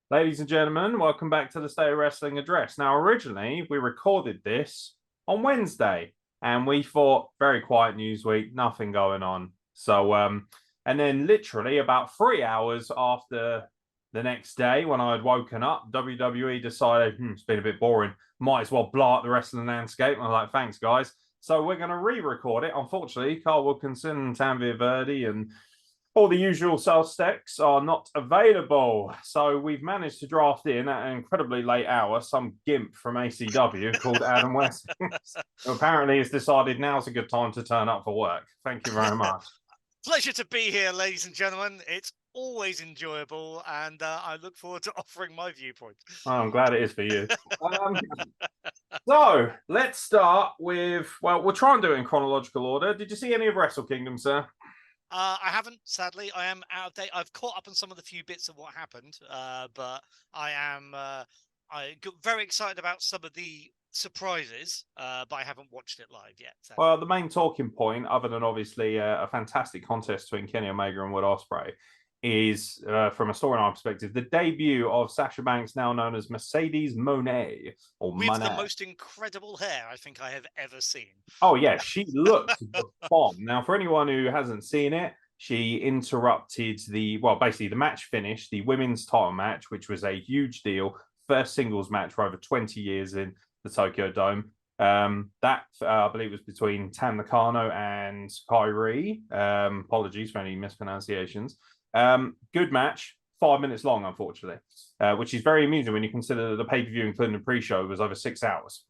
Ladies and gentlemen, welcome back to the State of Wrestling Address. Now, originally, we recorded this on Wednesday, and we thought, very quiet news week, nothing going on. So, and then literally about 3 hours after the next day, when I had woken up, WWE decided, it's been a bit boring, might as well blow up the wrestling landscape. And I'm like, thanks, guys. So we're going to re-record it. Unfortunately, Carl Wilkinson, Tanvir Verdi, and all the usual suspects are not available. So we've managed to draft in at an incredibly late hour some gimp from ACW called Adam West, who apparently has decided now's a good time to turn up for work. Thank you very much. Pleasure to be here, ladies and gentlemen. It's always enjoyable, and I look forward to offering my viewpoint. Oh, I'm glad it is for you. So let's start with, well, we'll try and do it in chronological order. Did you see any of Wrestle Kingdom, sir? I haven't, sadly. I am out of date. I've caught up on some of the few bits of what happened, but I got very excited about some of the surprises, but I haven't watched it live yet. Sadly. Well, the main talking point, other than obviously a fantastic contest between Kenny Omega and Will Ospreay, is, from a storyline perspective, the debut of Sasha Banks, now known as Mercedes Moné, or with Monet. the most incredible hair I think I have ever seen. Oh yeah, she looks the bomb. Now, for anyone who hasn't seen it, she interrupted basically the match finished, the women's title match, which was a huge deal, first singles match for over 20 years in the Tokyo Dome. That I believe was between Tam Nakano and Kyrie. Apologies for any mispronunciations. Good match, 5 minutes long, unfortunately, which is very amusing when you consider that the pay-per-view, including the pre-show, was over 6 hours.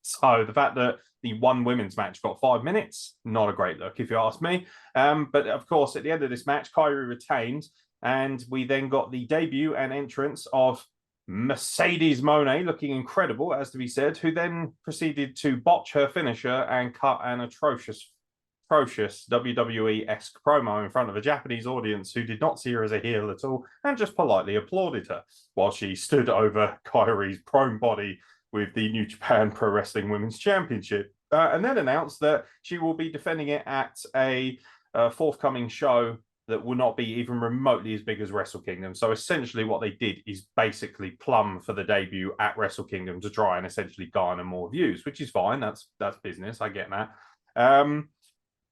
So the fact that the one women's match got 5 minutes, not a great look, if you ask me. But of course, at the end of this match, Kyrie retained, and we then got the debut and entrance of Mercedes Moné, looking incredible, as to be said, who then proceeded to botch her finisher and cut an atrocious WWE-esque promo in front of a Japanese audience who did not see her as a heel at all and just politely applauded her while she stood over Kyrie's prone body with the New Japan Pro Wrestling Women's Championship, and then announced that she will be defending it at a forthcoming show that will not be even remotely as big as Wrestle Kingdom. So essentially what they did is basically plumb for the debut at Wrestle Kingdom to try and essentially garner more views, which is fine. That's business. I get that.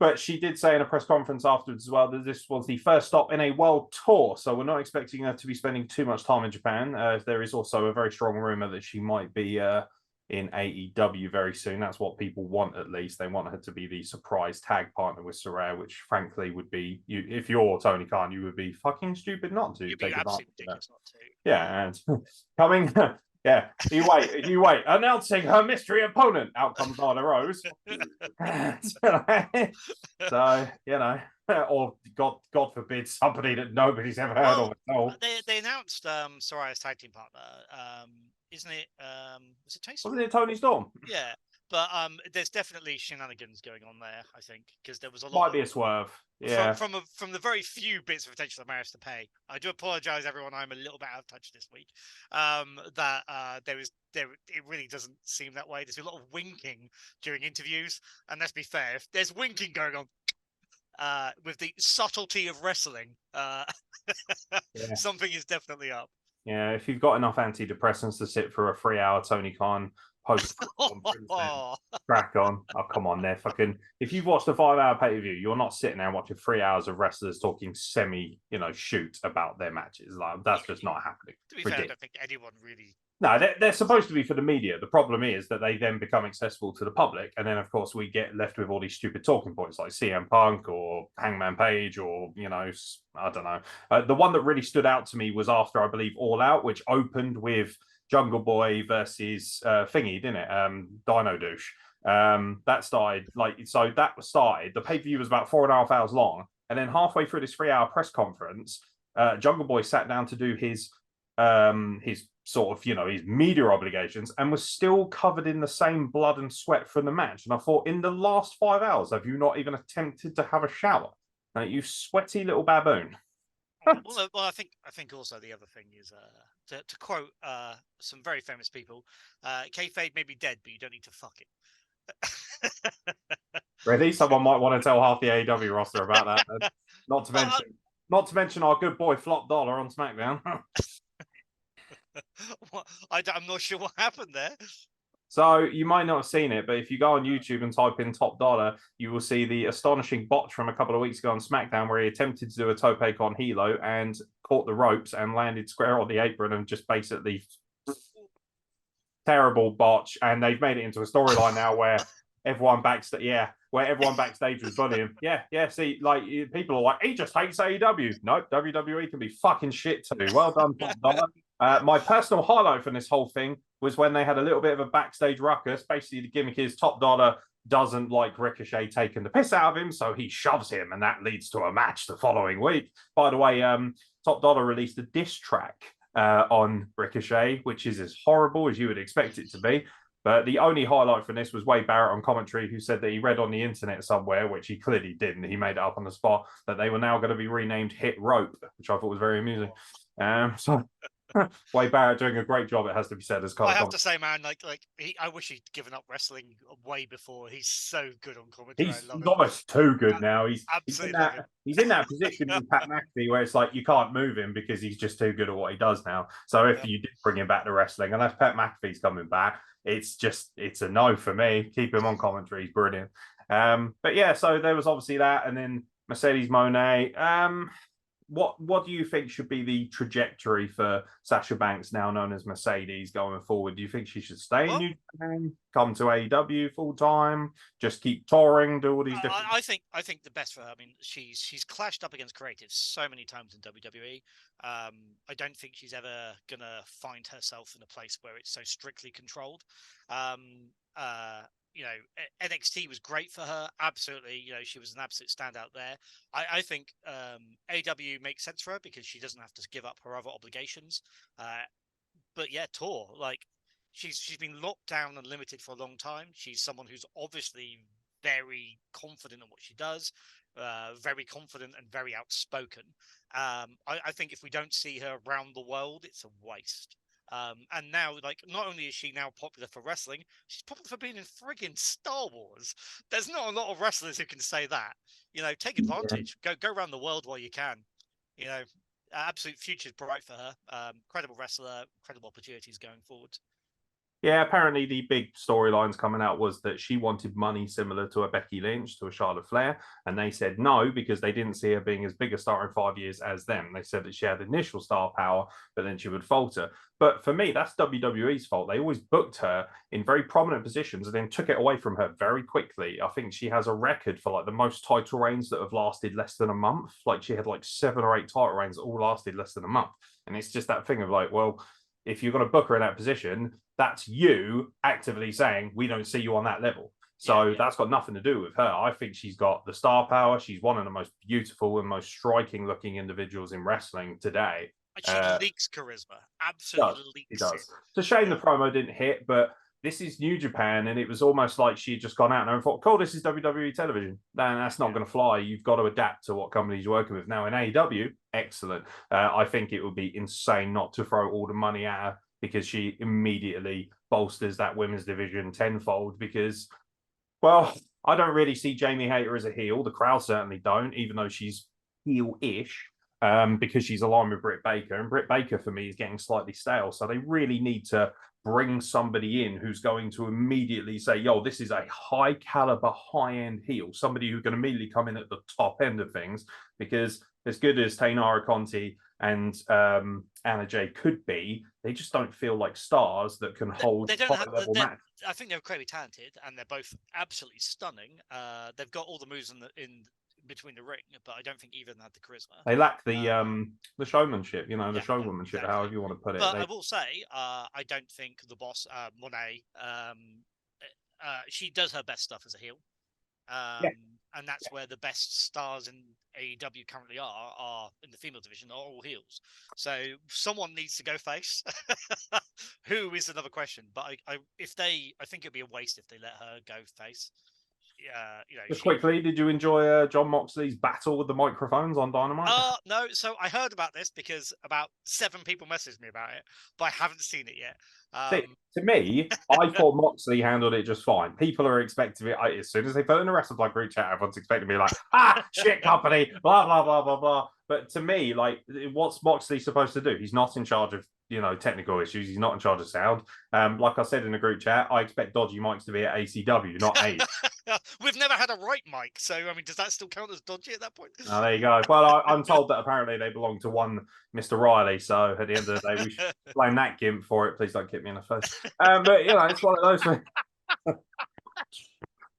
But she did say in a press conference afterwards as well that this was the first stop in a world tour. So we're not expecting her to be spending too much time in Japan. There is also a very strong rumor that she might be in AEW very soon. That's what people want, at least. They want her to be the surprise tag partner with Saraya, which frankly would be, if you're Tony Khan, you would be fucking stupid not to. You'd be absolutely ridiculous not to. Yeah, and coming... Yeah, you wait. Announcing her mystery opponent. Out comes Nyla Rose. So, or God forbid, somebody that nobody's ever heard of at all. They announced Soraya's tag team partner. Isn't it? Was it Tony Storm? Wasn't it Tony Storm? Yeah, but there's definitely shenanigans going on there. I think because there was a lot. Might be a swerve. Yeah. From the very few bits of attention that managed to pay. I do apologize, everyone. I'm a little bit out of touch this week. It really doesn't seem that way. There's a lot of winking during interviews, and let's be fair, if there's winking going on with the subtlety of wrestling, something is definitely up. Yeah, if you've got enough antidepressants to sit for a 3-hour Tony Khan post crack on. Oh, come on there. Fucking if you've watched a 5-hour pay-per-view, you're not sitting there watching 3 hours of wrestlers talking shoot about their matches. Like that's just not happening. To be fair, I don't think anyone really. No, they're supposed to be for the media. The problem is that they then become accessible to the public. And then, of course, we get left with all these stupid talking points like CM Punk or Hangman Page or, I don't know. The one that really stood out to me was after, I believe, All Out, which opened with Jungle Boy versus Thingy, didn't it? Dino Douche. That started, the pay-per-view was about 4.5 hours long. And then halfway through this 3-hour press conference, Jungle Boy sat down to do his sort of, his media obligations and was still covered in the same blood and sweat from the match. And I thought, in the last 5 hours, have you not even attempted to have a shower? You sweaty little baboon. Well, I think also the other thing is to quote some very famous people, kayfabe may be dead, but you don't need to fuck it. Really, someone might want to tell half the AEW roster about that. Then. Not to But, mention, not to mention our good boy Flop Dollar on SmackDown. I'm not sure what happened there. So you might not have seen it, but if you go on YouTube and type in Top Dollar, you will see the astonishing botch from a couple of weeks ago on SmackDown where he attempted to do a tope on Hilo and caught the ropes and landed square on the apron and just basically terrible botch. And they've made it into a storyline now where everyone backstage was bullying. Yeah. See, like people are like, he just hates AEW. No, WWE can be fucking shit too. Well done, Top Dollar. My personal highlight from this whole thing was when they had a little bit of a backstage ruckus. Basically, the gimmick is Top Dollar doesn't like Ricochet taking the piss out of him, so he shoves him, and that leads to a match the following week. By the way, Top Dollar released a diss track on Ricochet, which is as horrible as you would expect it to be. But the only highlight from this was Wade Barrett on commentary, who said that he read on the internet somewhere, which he clearly didn't. He made it up on the spot, that they were now going to be renamed Hit Rope, which I thought was very amusing. So Wade Barrett doing a great job, it has to be said, as I have to say, man, I wish he'd given up wrestling way before. He's so good on commentary. He's I love him. almost too good now. He's Absolutely he's in that position with Pat McAfee where it's like you can't move him because he's just too good at what he does now. So if you did bring him back to wrestling, unless Pat McAfee's coming back, it's a no for me. Keep him on commentary. He's brilliant. But yeah, so there was obviously that, and then Mercedes Moné. What do you think should be the trajectory for Sasha Banks, now known as Mercedes, going forward? Do you think she should stay in New Japan, come to AEW full time, just keep touring, do all these different? I think the best for her. I mean, she's clashed up against creatives so many times in WWE. I don't think she's ever gonna find herself in a place where it's so strictly controlled. NXT was great for her. Absolutely. She was an absolute standout there. I think AEW makes sense for her because she doesn't have to give up her other obligations. But yeah, tour. Like she's been locked down and limited for a long time. She's someone who's obviously very confident in what she does, very confident and very outspoken. I think if we don't see her around the world, it's a waste. And now, not only is she now popular for wrestling, she's popular for being in friggin' Star Wars. There's not a lot of wrestlers who can say that. Take advantage. Go around the world while you can. Absolute future's bright for her. Incredible wrestler, incredible opportunities going forward. Yeah, apparently the big storylines coming out was that she wanted money similar to a Becky Lynch, to a Charlotte Flair, and they said no because they didn't see her being as big a star in 5 years as them. They said that she had initial star power, but then she would falter. But for me, that's WWE's fault. They always booked her in very prominent positions and then took it away from her very quickly. I think she has a record for the most title reigns that have lasted less than a month. She had 7 or 8 title reigns that all lasted less than a month. And it's just that thing of well, if you're going to book her in that position, that's you actively saying, we don't see you on that level. So that's got nothing to do with her. I think she's got the star power. She's one of the most beautiful and most striking looking individuals in wrestling today. She leaks charisma. Absolutely leaks. It does. It's a shame the promo didn't hit, but this is New Japan, and it was almost like she had just gone out and thought, cool, this is WWE television. And that's not going to fly. You've got to adapt to what companies you're working with. Now, in AEW, excellent. I think it would be insane not to throw all the money at her because she immediately bolsters that women's division tenfold because, well, I don't really see Jamie Hayter as a heel. The crowd certainly don't, even though she's heel-ish. Because she's aligned with Britt Baker, and Britt Baker for me is getting slightly stale. So they really need to bring somebody in who's going to immediately say, yo, this is a high caliber, high end heel, somebody who can immediately come in at the top end of things. Because as good as Tainara Conti and Anna Jay could be, they just don't feel like stars that can hold high-level matches. I think they're incredibly talented, and they're both absolutely stunning. They've got all the moves in between the ring, but I don't think either of them had the charisma. They lack the showmanship, the showwomanship, exactly. However you want to put it. But I will say, I don't think the boss, Monet, she does her best stuff as a heel. And that's where the best stars in AEW currently are in the female division, are all heels. So someone needs to go face. Who is another question? But I think it'd be a waste if they let her go face. Just quickly, did you enjoy John Moxley's battle with the microphones on Dynamite? No. So I heard about this because about 7 people messaged me about it, but I haven't seen it yet. See, to me, I thought Moxley handled it just fine. People are expecting it as soon as they put in a WrestlePlug group chat. Everyone's expecting to be like, shit company, blah blah blah blah blah. But to me, like, what's Moxley supposed to do? He's not in charge of technical issues. He's not in charge of sound. Like I said in the group chat, I expect dodgy mics to be at ACW, not A. We've never had a right mic, so I mean, does that still count as dodgy at that point? Oh, there you go. Well, I'm told that apparently they belong to one Mr. Riley, so at the end of the day, we should blame that gimp for it. Please don't kick me in the face. But it's one of those things.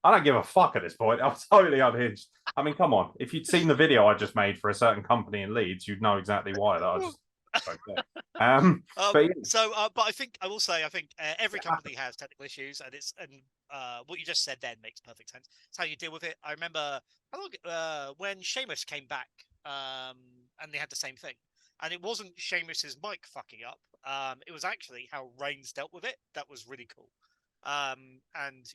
I don't give a fuck at this point. I'm totally unhinged. I mean, come on. If you'd seen the video I just made for a certain company in Leeds, you'd know exactly why. That I just. But I think I will say every company has technical issues, and what you just said then makes perfect sense. It's how you deal with it. I remember when Sheamus came back, and they had the same thing, and it wasn't Sheamus's mic fucking up. It was actually how Reigns dealt with it. That was really cool. And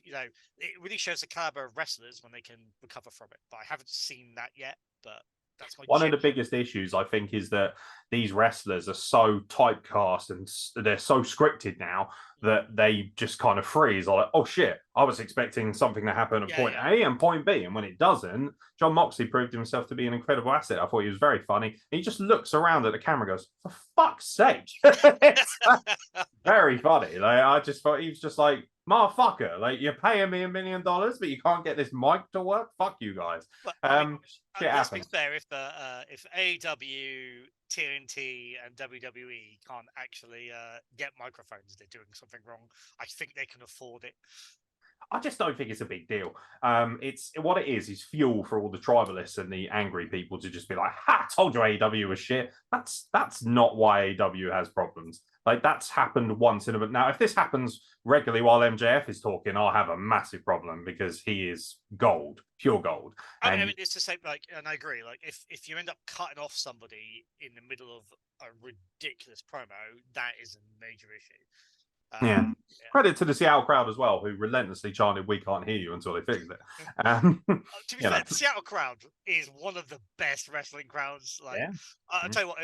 it really shows the caliber of wrestlers when they can recover from it. But I haven't seen that yet. But that's my one of the biggest issues, I think, is that these wrestlers are so typecast and they're so scripted now that they just kind of freeze. Like, oh shit, I was expecting something to happen at point A and point B, and when it doesn't, John Moxley proved himself to be an incredible asset. I thought he was very funny. He just looks around at the camera and goes, for fuck's sake. Very funny. Like, I just thought he was just like, motherfucker, like, you're paying me $1 million, but you can't get this mic to work? Fuck you guys. Let's be fair, if AEW, TNT, and WWE can't actually get microphones, they're doing something wrong. I think they can afford it. I just don't think it's a big deal. It's what it is fuel for all the tribalists and the angry people to just be like, "Ha! Told you AEW was shit." That's not why AEW has problems. Like, that's happened once in a bit. Now, if this happens regularly while MJF is talking, I'll have a massive problem because he is gold, pure gold. I mean, it's the same. And I agree. Like, if you end up cutting off somebody in the middle of a ridiculous promo, that is a major issue. Credit to the Seattle crowd as well, who relentlessly chanted, "We can't hear you," until they fixed it. To be fair, the Seattle crowd is one of the best wrestling crowds. Like, I'll tell you what,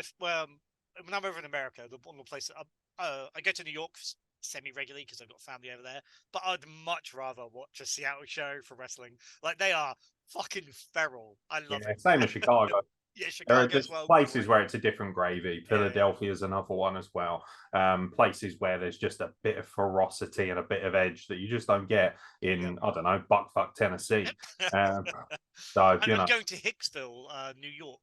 when I'm over in America, one of the places I go to New York semi-regularly because I've got family over there, but I'd much rather watch a Seattle show for wrestling. Like, they are fucking feral. I love it. Same as Chicago. Chicago there are as well. Places where it's a different gravy. Philadelphia is another one as well. Places where there's just a bit of ferocity and a bit of edge that you just don't get in, I don't know, Buckfuck, Tennessee. I'm going to Hicksville, New York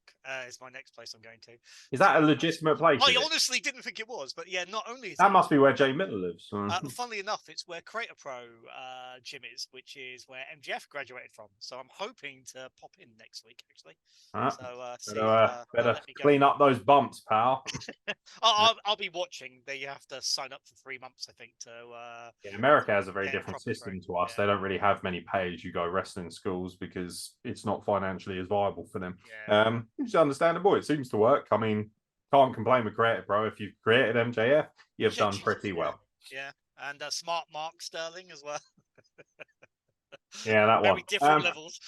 is my next place I'm going to. Is that a legitimate place? I honestly didn't think it was, but not only is that must be where Jay Miller lives. Funnily enough, it's where Creator Pro gym is, which is where MGF graduated from. So I'm hoping to pop in next week, actually. Better clean up those bumps, pal. I'll be watching. They have to sign up for 3 months, I think. America has a very different system to us. They don't really have many pay-as-you-go wrestling schools because it's not financially as viable for them. It's understandable. It seems to work. I mean, can't complain with Creative, bro. If you've created MJF, you've done pretty well. Yeah, and Smart Mark Sterling as well. Yeah, that Very one. Different levels.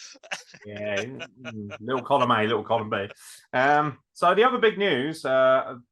Little column A, little column B. So the other big news, there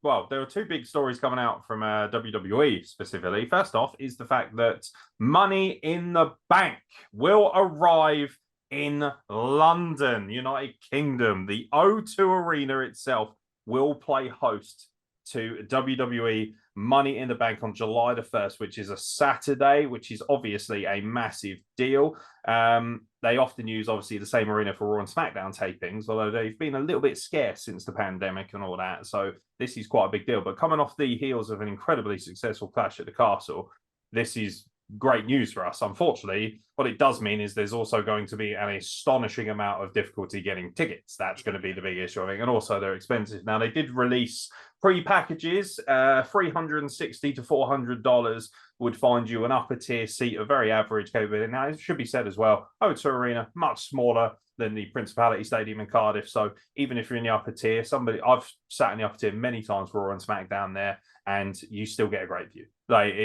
are 2 big stories coming out from WWE specifically. First off is the fact that Money in the Bank will arrive in London, United Kingdom. The O2 Arena itself will play host to WWE Money in the Bank on July the 1st, which is a Saturday, which is obviously a massive deal. They often use, obviously, the same arena for Raw and SmackDown tapings, although they've been a little bit scarce since the pandemic and all that. So this is quite a big deal. But coming off the heels of an incredibly successful Clash at the Castle, this is great news for us. Unfortunately, what it does mean is there's also going to be an astonishing amount of difficulty getting tickets. That's going to be the big issue, I think. And also they're expensive. Now, they did release pre-packages. $360 to $400 would find you an upper tier seat of very average capability. Now, it should be said as well, O2 Arena, much smaller than the Principality Stadium in Cardiff. So even if you're in the upper tier, I've sat in the upper tier many times for Raw and SmackDown there, and you still get a great view.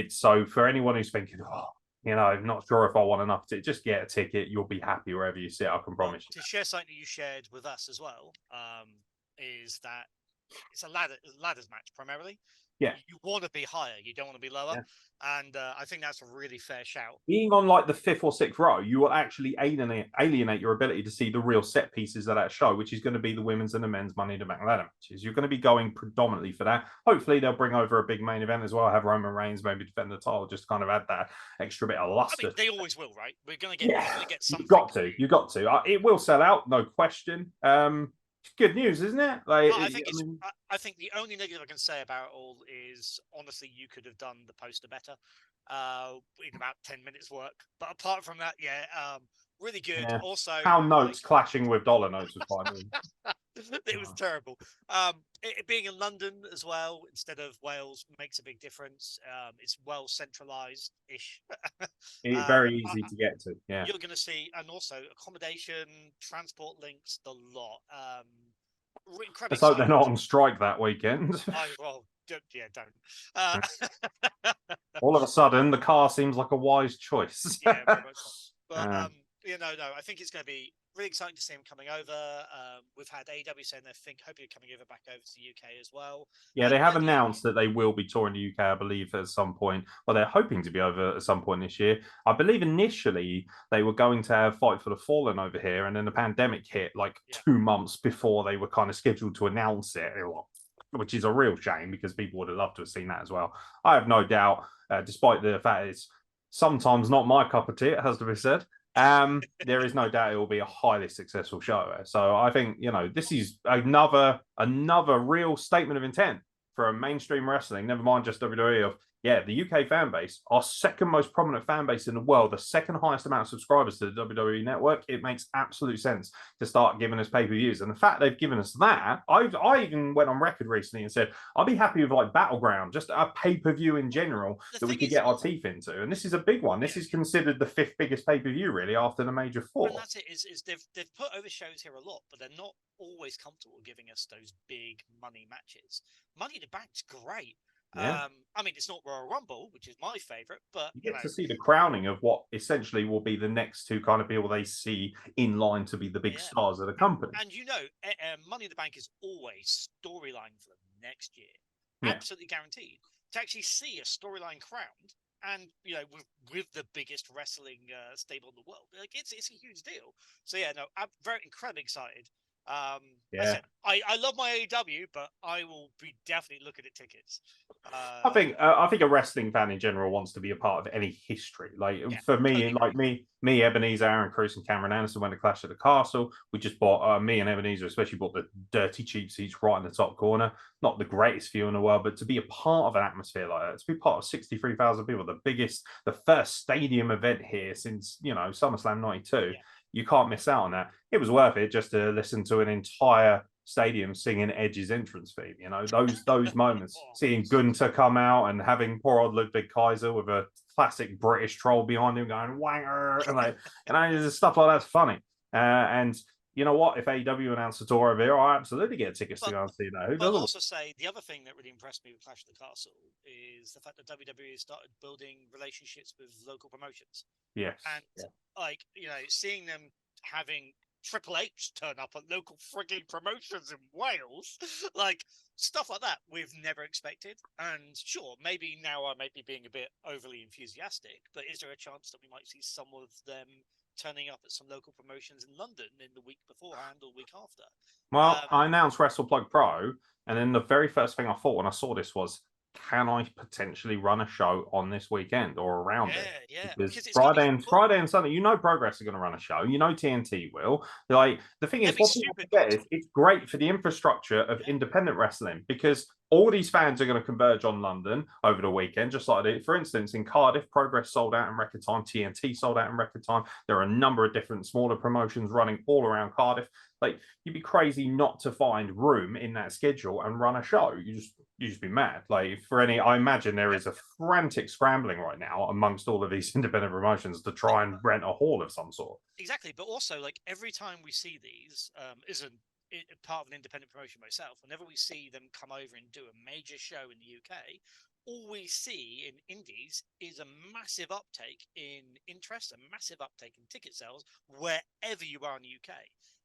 So for anyone who's thinking, not sure if I want enough to just get a ticket. You'll be happy wherever you sit. I can promise you. To share something that you shared with us as well, is that it's a ladders match primarily. Yeah. You want to be higher, you don't want to be lower. Yeah. And I think that's a really fair shout. Being on like the 5th or 6th row, you will actually alienate your ability to see the real set pieces of that show, which is going to be the women's and the men's Money in the Bank ladder matches. You're going to be going predominantly for that. Hopefully, they'll bring over a big main event as well. Have Roman Reigns maybe defend the title, just kind of add that extra bit of luster. I mean, they always will, right? We're going to get something. You've got to. It will sell out, no question. Good news, isn't it? Like, I think the only negative I can say about it all is honestly, you could have done the poster better in about 10 minutes work. But apart from that, really good. Yeah. Also, pound notes clashing with dollar notes was fine. It was terrible. It being in London as well instead of Wales makes a big difference. It's well centralized-ish. It's very easy to get to. Yeah, you're going to see, and also accommodation, transport links, the lot. Let's hope they're not on strike that weekend. Don't. All of a sudden, the car seems like a wise choice. Yeah, very much so. But no, I think it's going to be really exciting to see him coming over. We've had AEW saying they hopefully coming back over to the UK as well. Yeah, they have announced that they will be touring the UK, I believe, at some point. Well, they're hoping to be over at some point this year. I believe initially they were going to have Fight for the Fallen over here, and then the pandemic hit 2 months before they were kind of scheduled to announce it, which is a real shame because people would have loved to have seen that as well. I have no doubt, despite the fact it's sometimes not my cup of tea, it has to be said. There is no doubt it will be a highly successful show. So I think, this is another real statement of intent for a mainstream wrestling, never mind just WWE, of the UK fan base, our second most prominent fan base in the world, the second highest amount of subscribers to the WWE network. It makes absolute sense to start giving us pay-per-views. And the fact they've given us that, I even went on record recently and said, I'll be happy with Battleground, just a pay-per-view in general that we could get our teeth into. And this is a big one. This is considered the 5th biggest pay-per-view, really, after the major 4. And that's it, is they've put over shows here a lot, but they're not always comfortable giving us those big money matches. Money in the Bank's great. Yeah. I mean, it's not Royal Rumble, which is my favorite, but you get to see the crowning of what essentially will be the next 2 kind of people they see in line to be the big stars of the company. And Money in the Bank is always storyline for the next year, absolutely guaranteed. To actually see a storyline crowned, and with the biggest wrestling stable in the world, it's a huge deal. So I'm very incredibly excited. I love my AEW, but I will be definitely looking at tickets. I think a wrestling fan in general wants to be a part of any history. For me, totally. me, Ebenezer, Aaron Cruz, and Cameron Anderson went to Clash at the Castle. We just bought me and Ebenezer, especially bought the dirty cheap seats right in the top corner. Not the greatest view in the world, but to be a part of an atmosphere like that, to be part of 63,000 people, the first stadium event here since SummerSlam '92. Yeah. You can't miss out on that. It was worth it just to listen to an entire stadium singing Edge's entrance theme. Those moments, seeing Gunter come out and having poor old Ludwig Kaiser with a classic British troll behind him going wanger, and stuff like that's funny. And you know what? If AEW announced a tour over here, I absolutely get tickets to go and see that. Who doesn't? I'll also say the other thing that really impressed me with Clash of the Castle is the fact that WWE started building relationships with local promotions. Yes. And seeing them having Triple H turn up at local frigging promotions in Wales, stuff like that we've never expected. And sure, maybe now I might be being a bit overly enthusiastic, but is there a chance that we might see some of them turning up at some local promotions in London in the week beforehand or week after? Well, I announced Wrestle Plug Pro, and then the very first thing I thought when I saw this was, can I potentially run a show on this weekend or around it? Yeah, because Friday and Sunday, Progress are going to run a show. TNT will. The thing is, what people forget is it's great for the infrastructure of independent wrestling because all these fans are going to converge on London over the weekend, just like it. For instance, in Cardiff, Progress sold out in record time. TNT sold out in record time. There are a number of different smaller promotions running all around Cardiff. You'd be crazy not to find room in that schedule and run a show. You just be mad. I imagine there is a frantic scrambling right now amongst all of these independent promotions to try and rent a hall of some sort. Exactly, but also every time we see these, isn't part of an independent promotion myself. Whenever we see them come over and do a major show in the UK, all we see in indies is a massive uptake in interest, a massive uptake in ticket sales wherever you are in the UK.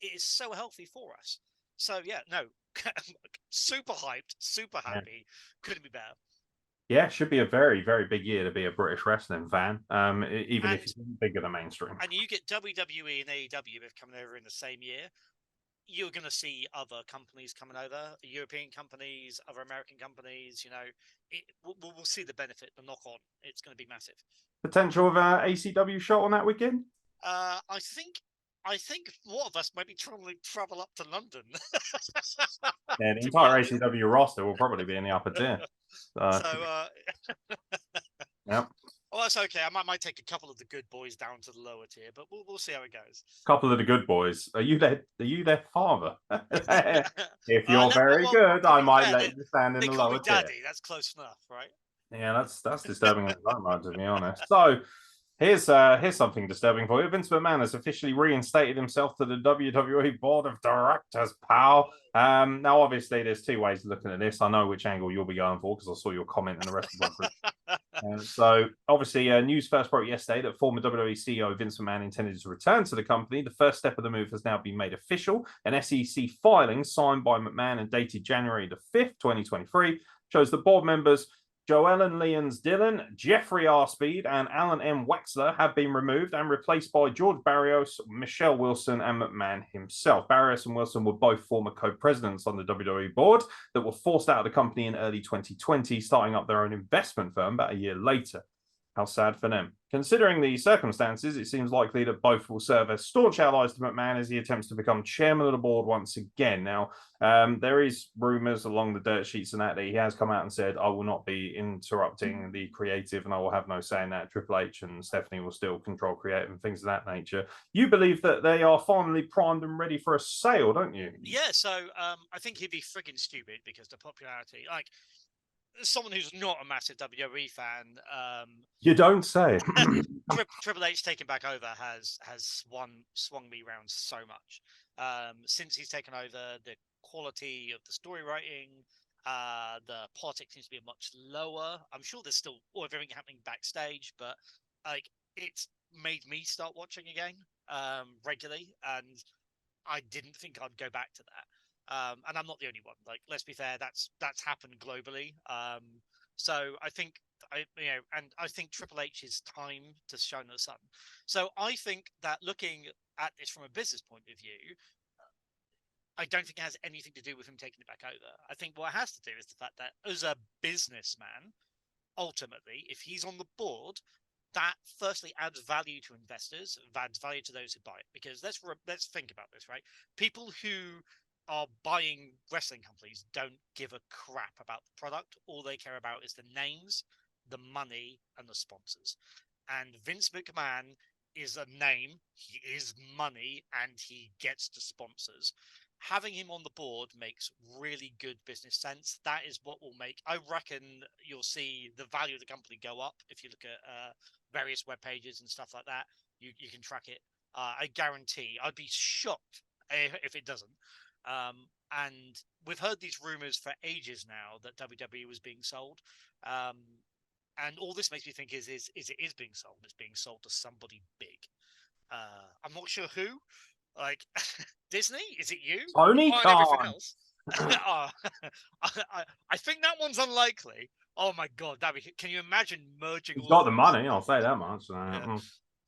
It is so healthy for us. So yeah, no, super hyped, super happy. Couldn't be better. Yeah, should be a very, very big year to be a British wrestling fan, even if it's bigger than mainstream. And you get WWE and AEW coming over in the same year. You're going to see other companies coming over, European companies, other American companies. You know, we'll see the benefit, the knock on. It's going to be massive. Potential of ACW shot on that weekend? I think one of us might be trying to travel up to London. Yeah, the entire ACW roster will probably be in the upper tier. Yep. Well, that's okay. I might take a couple of the good boys down to the lower tier, but we'll see how it goes. Couple of the good boys. Are you their father? If you're very good, I might let you stand in the lower tier. Daddy. That's close enough, right? Yeah, that's disturbing in its own right, to be honest. So here's something disturbing for you. Vince McMahon has officially reinstated himself to the WWE Board of Directors, pal. Now, obviously, there's two ways of looking at this. I know which angle you'll be going for because I saw your comment in the rest of the group. So, obviously, news first broke yesterday that former WWE CEO Vince McMahon intended to return to the company. The first step of the move has now been made official. An SEC filing signed by McMahon and dated January the 5th, 2023, shows the board members Joellen Lyons Dillon, Jeffrey R. Speed, and Alan M. Wexler have been removed and replaced by George Barrios, Michelle Wilson, and McMahon himself. Barrios and Wilson were both former co-presidents on the WWE board that were forced out of the company in early 2020, starting up their own investment firm about a year later. How sad for them. Considering the circumstances, it seems likely that both will serve as staunch allies to McMahon as he attempts to become chairman of the board once again. Now, there is rumours along the dirt sheets and that he has come out and said, I will not be interrupting the creative and I will have no say in that. Triple H and Stephanie will still control creative and things of that nature. You believe that they are finally primed and ready for a sale, don't you? Yeah, so I think he'd be frigging stupid because the popularity, like, someone who's not a massive WWE fan, you don't say. Triple H taking back over has swung me around so much. Since he's taken over, the quality of the story writing, the politics seems to be much lower. I'm sure there's still everything happening backstage, but like it's made me start watching again regularly, and I didn't think I'd go back to that. And I'm not the only one. Like, let's be fair, that's happened globally. So I think I think Triple H's time to shine the sun. So I think that looking at this from a business point of view, I don't think it has anything to do with him taking it back over. I think what it has to do is the fact that as a businessman, ultimately, if he's on the board, that firstly adds value to investors, adds value to those who buy it. Because let's think about this, right? People who are buying wrestling companies don't give a crap about the product. All they care about is the names, the money, and the sponsors. And Vince McMahon is a name, he is money, and he gets the sponsors. Having him on the board makes really good business sense. That is what will make, I reckon you'll see the value of the company go up if you look at various web pages and stuff like that. You can track it. I guarantee, I'd be shocked if it doesn't. And we've heard these rumors for ages now that WWE was being sold. And all this makes me think is it is being sold. It's being sold to somebody big. I'm not sure who. Like Disney? Is it you? Tony Khan. Everything else. I think that one's unlikely. Oh my god, can you imagine merging? He's got the money. I'll say that much. Yeah.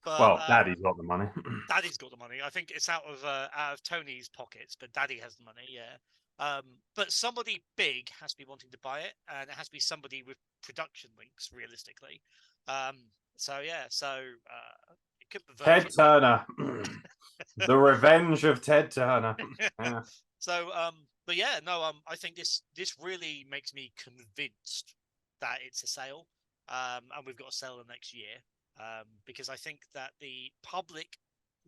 But, well, Daddy's got the money. Daddy's got the money. I think it's out of Tony's pockets, but Daddy has the money. Yeah. But somebody big has to be wanting to buy it, and it has to be somebody with production links, realistically. So yeah. So it could be Ted Turner, the revenge of Ted Turner. Yeah. So, but yeah, no. I think this really makes me convinced that it's a sale, and we've got a sale the next year. Because I think that the public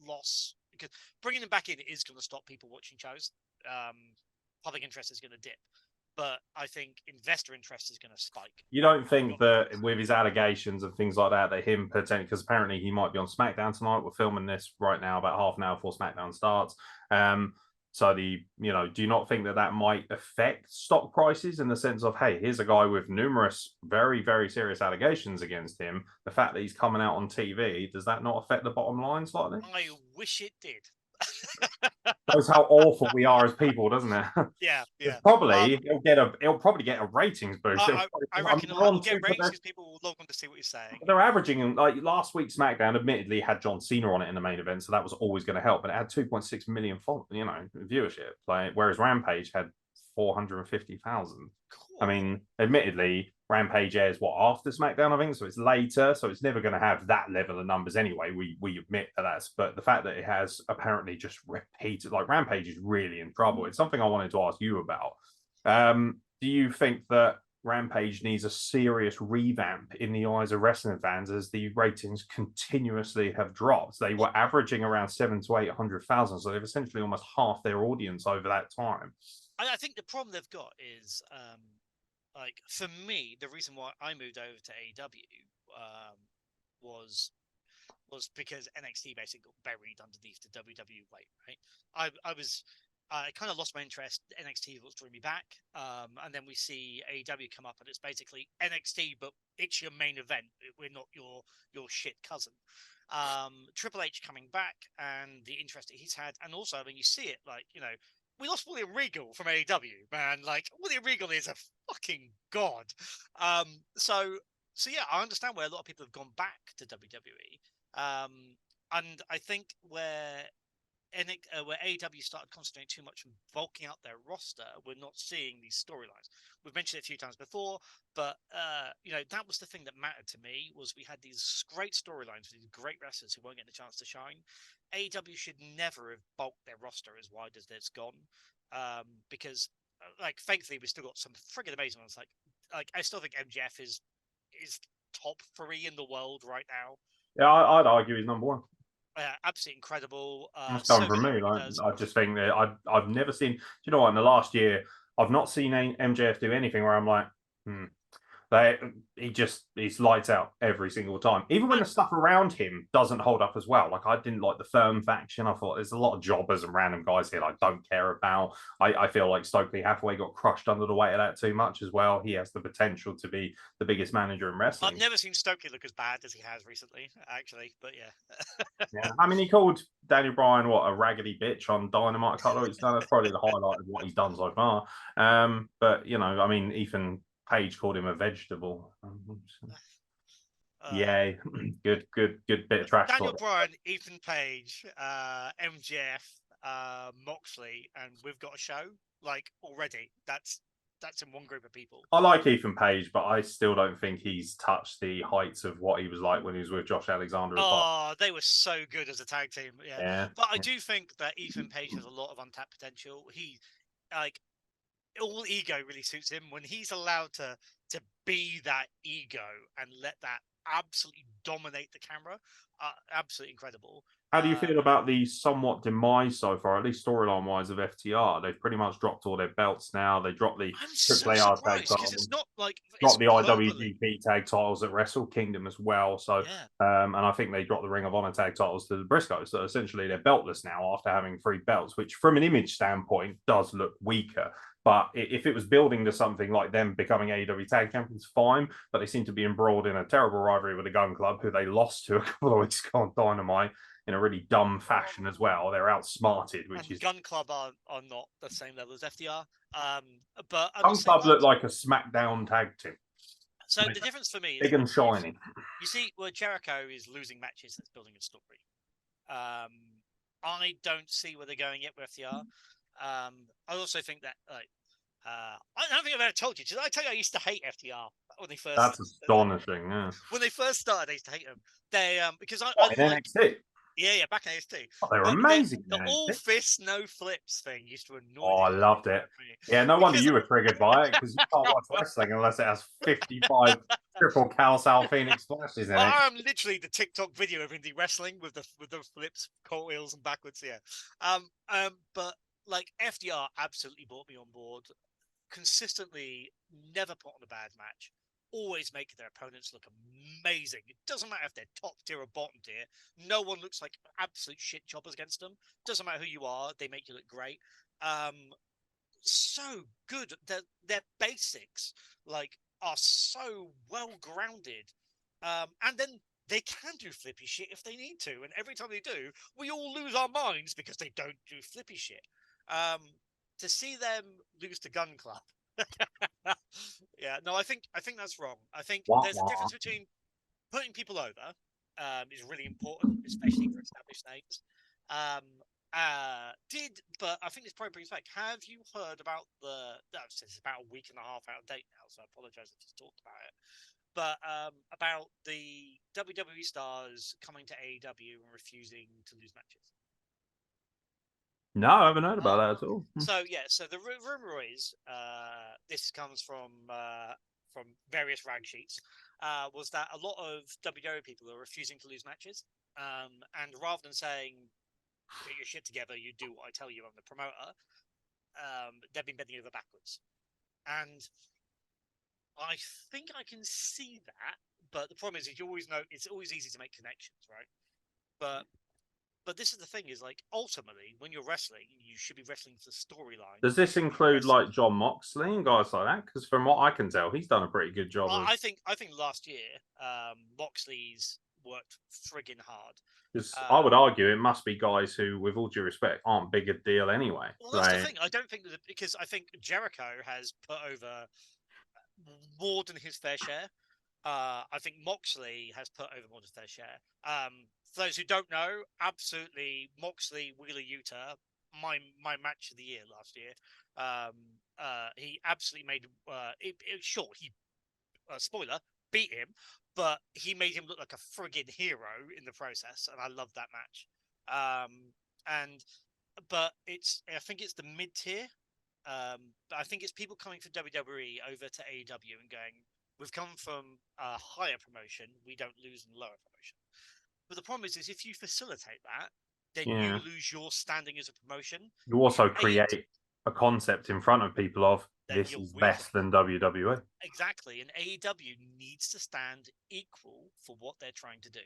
loss, because bringing them back in is going to stop people watching shows. Public interest is going to dip, but I think investor interest is going to spike. You don't think that with his allegations and things like that, that him potentially, because apparently he might be on SmackDown tonight. We're filming this right now about half an hour before SmackDown starts. So do you not think that might affect stock prices in the sense of, hey, here's a guy with numerous very, very serious allegations against him. The fact that he's coming out on TV, does that not affect the bottom line slightly? I wish it did. Shows how awful we are as people, doesn't it? Yeah, It's yeah. probably it'll probably get a ratings boost. I reckon They're on it'll get super. ratings because people will log on to see what you're saying. They're averaging, like last week's SmackDown, admittedly had John Cena on it in the main event, so that was always going to help. But it had 2.6 million, viewership. Like, whereas Rampage had 450,000. Cool. I mean, admittedly, Rampage airs after SmackDown, I think, so it's later, so it's never going to have that level of numbers anyway. We admit that's, but the fact that it has apparently just repeated, like Rampage is really in trouble. It's something I wanted to ask you about. Do you think that Rampage needs a serious revamp in the eyes of wrestling fans, as the ratings continuously have dropped? They were averaging around 700,000 to 800,000, so they've essentially almost half their audience over that time. I think the problem they've got is, like, for me, the reason why I moved over to AEW was because NXT basically got buried underneath the WWE weight, right? I kind of lost my interest. NXT was drawing me back, and then we see AEW come up, and it's basically NXT, but it's your main event. We're not your shit cousin. Triple H coming back, and the interest that he's had, and also, I mean, you see it, like, we lost William Regal from AEW, man. Like, William Regal is a fucking god. So yeah, I understand where a lot of people have gone back to WWE. And I think where AEW started concentrating too much on bulking out their roster, we're not seeing these storylines. We've mentioned it a few times before, but that was the thing that mattered to me, was we had these great storylines with these great wrestlers who won't get the chance to shine. AEW should never have bulked their roster as wide as it's gone, because like, thankfully we still got some friggin' amazing ones. Like I still think MJF is top 3 in the world right now. Yeah, I'd argue he's number 1. Absolutely incredible. That's coming from me. I just think that I've never seen. Do you know what? In the last year, I've not seen MJF do anything where I'm like, he's lights out every single time. Even when the stuff around him doesn't hold up as well. Like, I didn't like the Firm faction. I thought there's a lot of jobbers and random guys here I don't care about. I feel like Stokely Hathaway got crushed under the weight of that too much as well. He has the potential to be the biggest manager in wrestling. I've never seen Stokely look as bad as he has recently, actually. But yeah. Yeah, I mean, he called Daniel Bryan a raggedy bitch on Dynamite a couple of weeks ago. That's probably the highlight of what he's done so far. But I mean, Ethan Page called him a vegetable. Yay. Good bit of trash Daniel talk. Bryan, Ethan Page, MJF, Moxley, and we've got a show, like, already. That's in one group of people. I like Ethan Page, but I still don't think he's touched the heights of what he was like when he was with Josh Alexander. They were so good as a tag team. Yeah. But I do think that Ethan Page has a lot of untapped potential. He, like, all ego really suits him when he's allowed to be that ego and let that absolutely dominate the camera. Absolutely incredible. How do you feel about the somewhat demise so far, at least storyline wise, of FTR? They've pretty much dropped all their belts now. They dropped the AAA tag titles. It's not like dropped the IWGP tag titles at Wrestle Kingdom as well. So, and I think they dropped the Ring of Honor tag titles to the Briscoes. So essentially, they're beltless now after having 3 belts, which, from an image standpoint, does look weaker. But if it was building to something like them becoming AEW tag champions, fine. But they seem to be embroiled in a terrible rivalry with the Gun Club, who they lost to a couple of weeks ago on Dynamite in a really dumb fashion as well. They're outsmarted, which is... Gun Club are not the same level as FDR. But Gun Club look like a SmackDown tag team. So the difference for me is big and shiny. You see, where Jericho is losing matches, that's building a story. I don't see where they're going yet with FDR. I also think that, like, I don't think I've ever told you. Did I tell you I used to hate FDR when they first? That's astonishing. Yeah. When they first started, I used to hate them. They because I in NXT. Yeah, back in NXT. Oh, they were amazing. The all fists, no flips thing used to annoy me. I loved it. Yeah, no wonder you were triggered by it, because you can't watch wrestling unless it has 55 triple Cal Sal Phoenix flashes in it. I'm literally the TikTok video of indie wrestling with the flips, cartwheels, and backwards. Yeah. But like, FDR absolutely brought me on board. Consistently, never put on a bad match. always make their opponents look amazing. It doesn't matter if they're top tier or bottom tier. No one looks like absolute shit choppers against them. Doesn't matter who you are. They make you look great. So good. Their basics are so well grounded. And then they can do flippy shit if they need to. And every time they do, we all lose our minds because they don't do flippy shit. To see them lose to Gun Club. Yeah, no, I think that's wrong. I think there's a difference between putting people over is really important, especially for established names. But I think this probably brings back. Have you heard about it's about a week and a half out of date now, so I apologize if just talked about it. But about the WWE stars coming to AEW and refusing to lose matches. No, I haven't heard about that at all. So the rumor is this comes from various rag sheets. Was that a lot of WWE people are refusing to lose matches, and rather than saying get your shit together, you do what I tell you, I'm the promoter, they've been bending over backwards. And I think I can see that, but the problem is you always know it's always easy to make connections, right? But this is the thing: is ultimately when you're wrestling, you should be wrestling for the storyline. Does this include John Moxley and guys like that? Because from what I can tell, he's done a pretty good job. I think last year Moxley's worked friggin' hard. Because I would argue it must be guys who, with all due respect, aren't big a deal anyway. Well, that's the thing. I don't think because I think Jericho has put over more than his fair share. I think Moxley has put over more than his fair share. For those who don't know, absolutely Moxley Wheeler Yuta, my match of the year last year. He absolutely made spoiler, beat him, but he made him look like a friggin' hero in the process, and I love that match. But I think it's the mid tier. But I think it's people coming from WWE over to AEW and going, we've come from a higher promotion, we don't lose in lower promotion. But the problem is if you facilitate that, then you lose your standing as a promotion. You also create a concept in front of people of this is less than WWE. Exactly, and AEW needs to stand equal for what they're trying to do.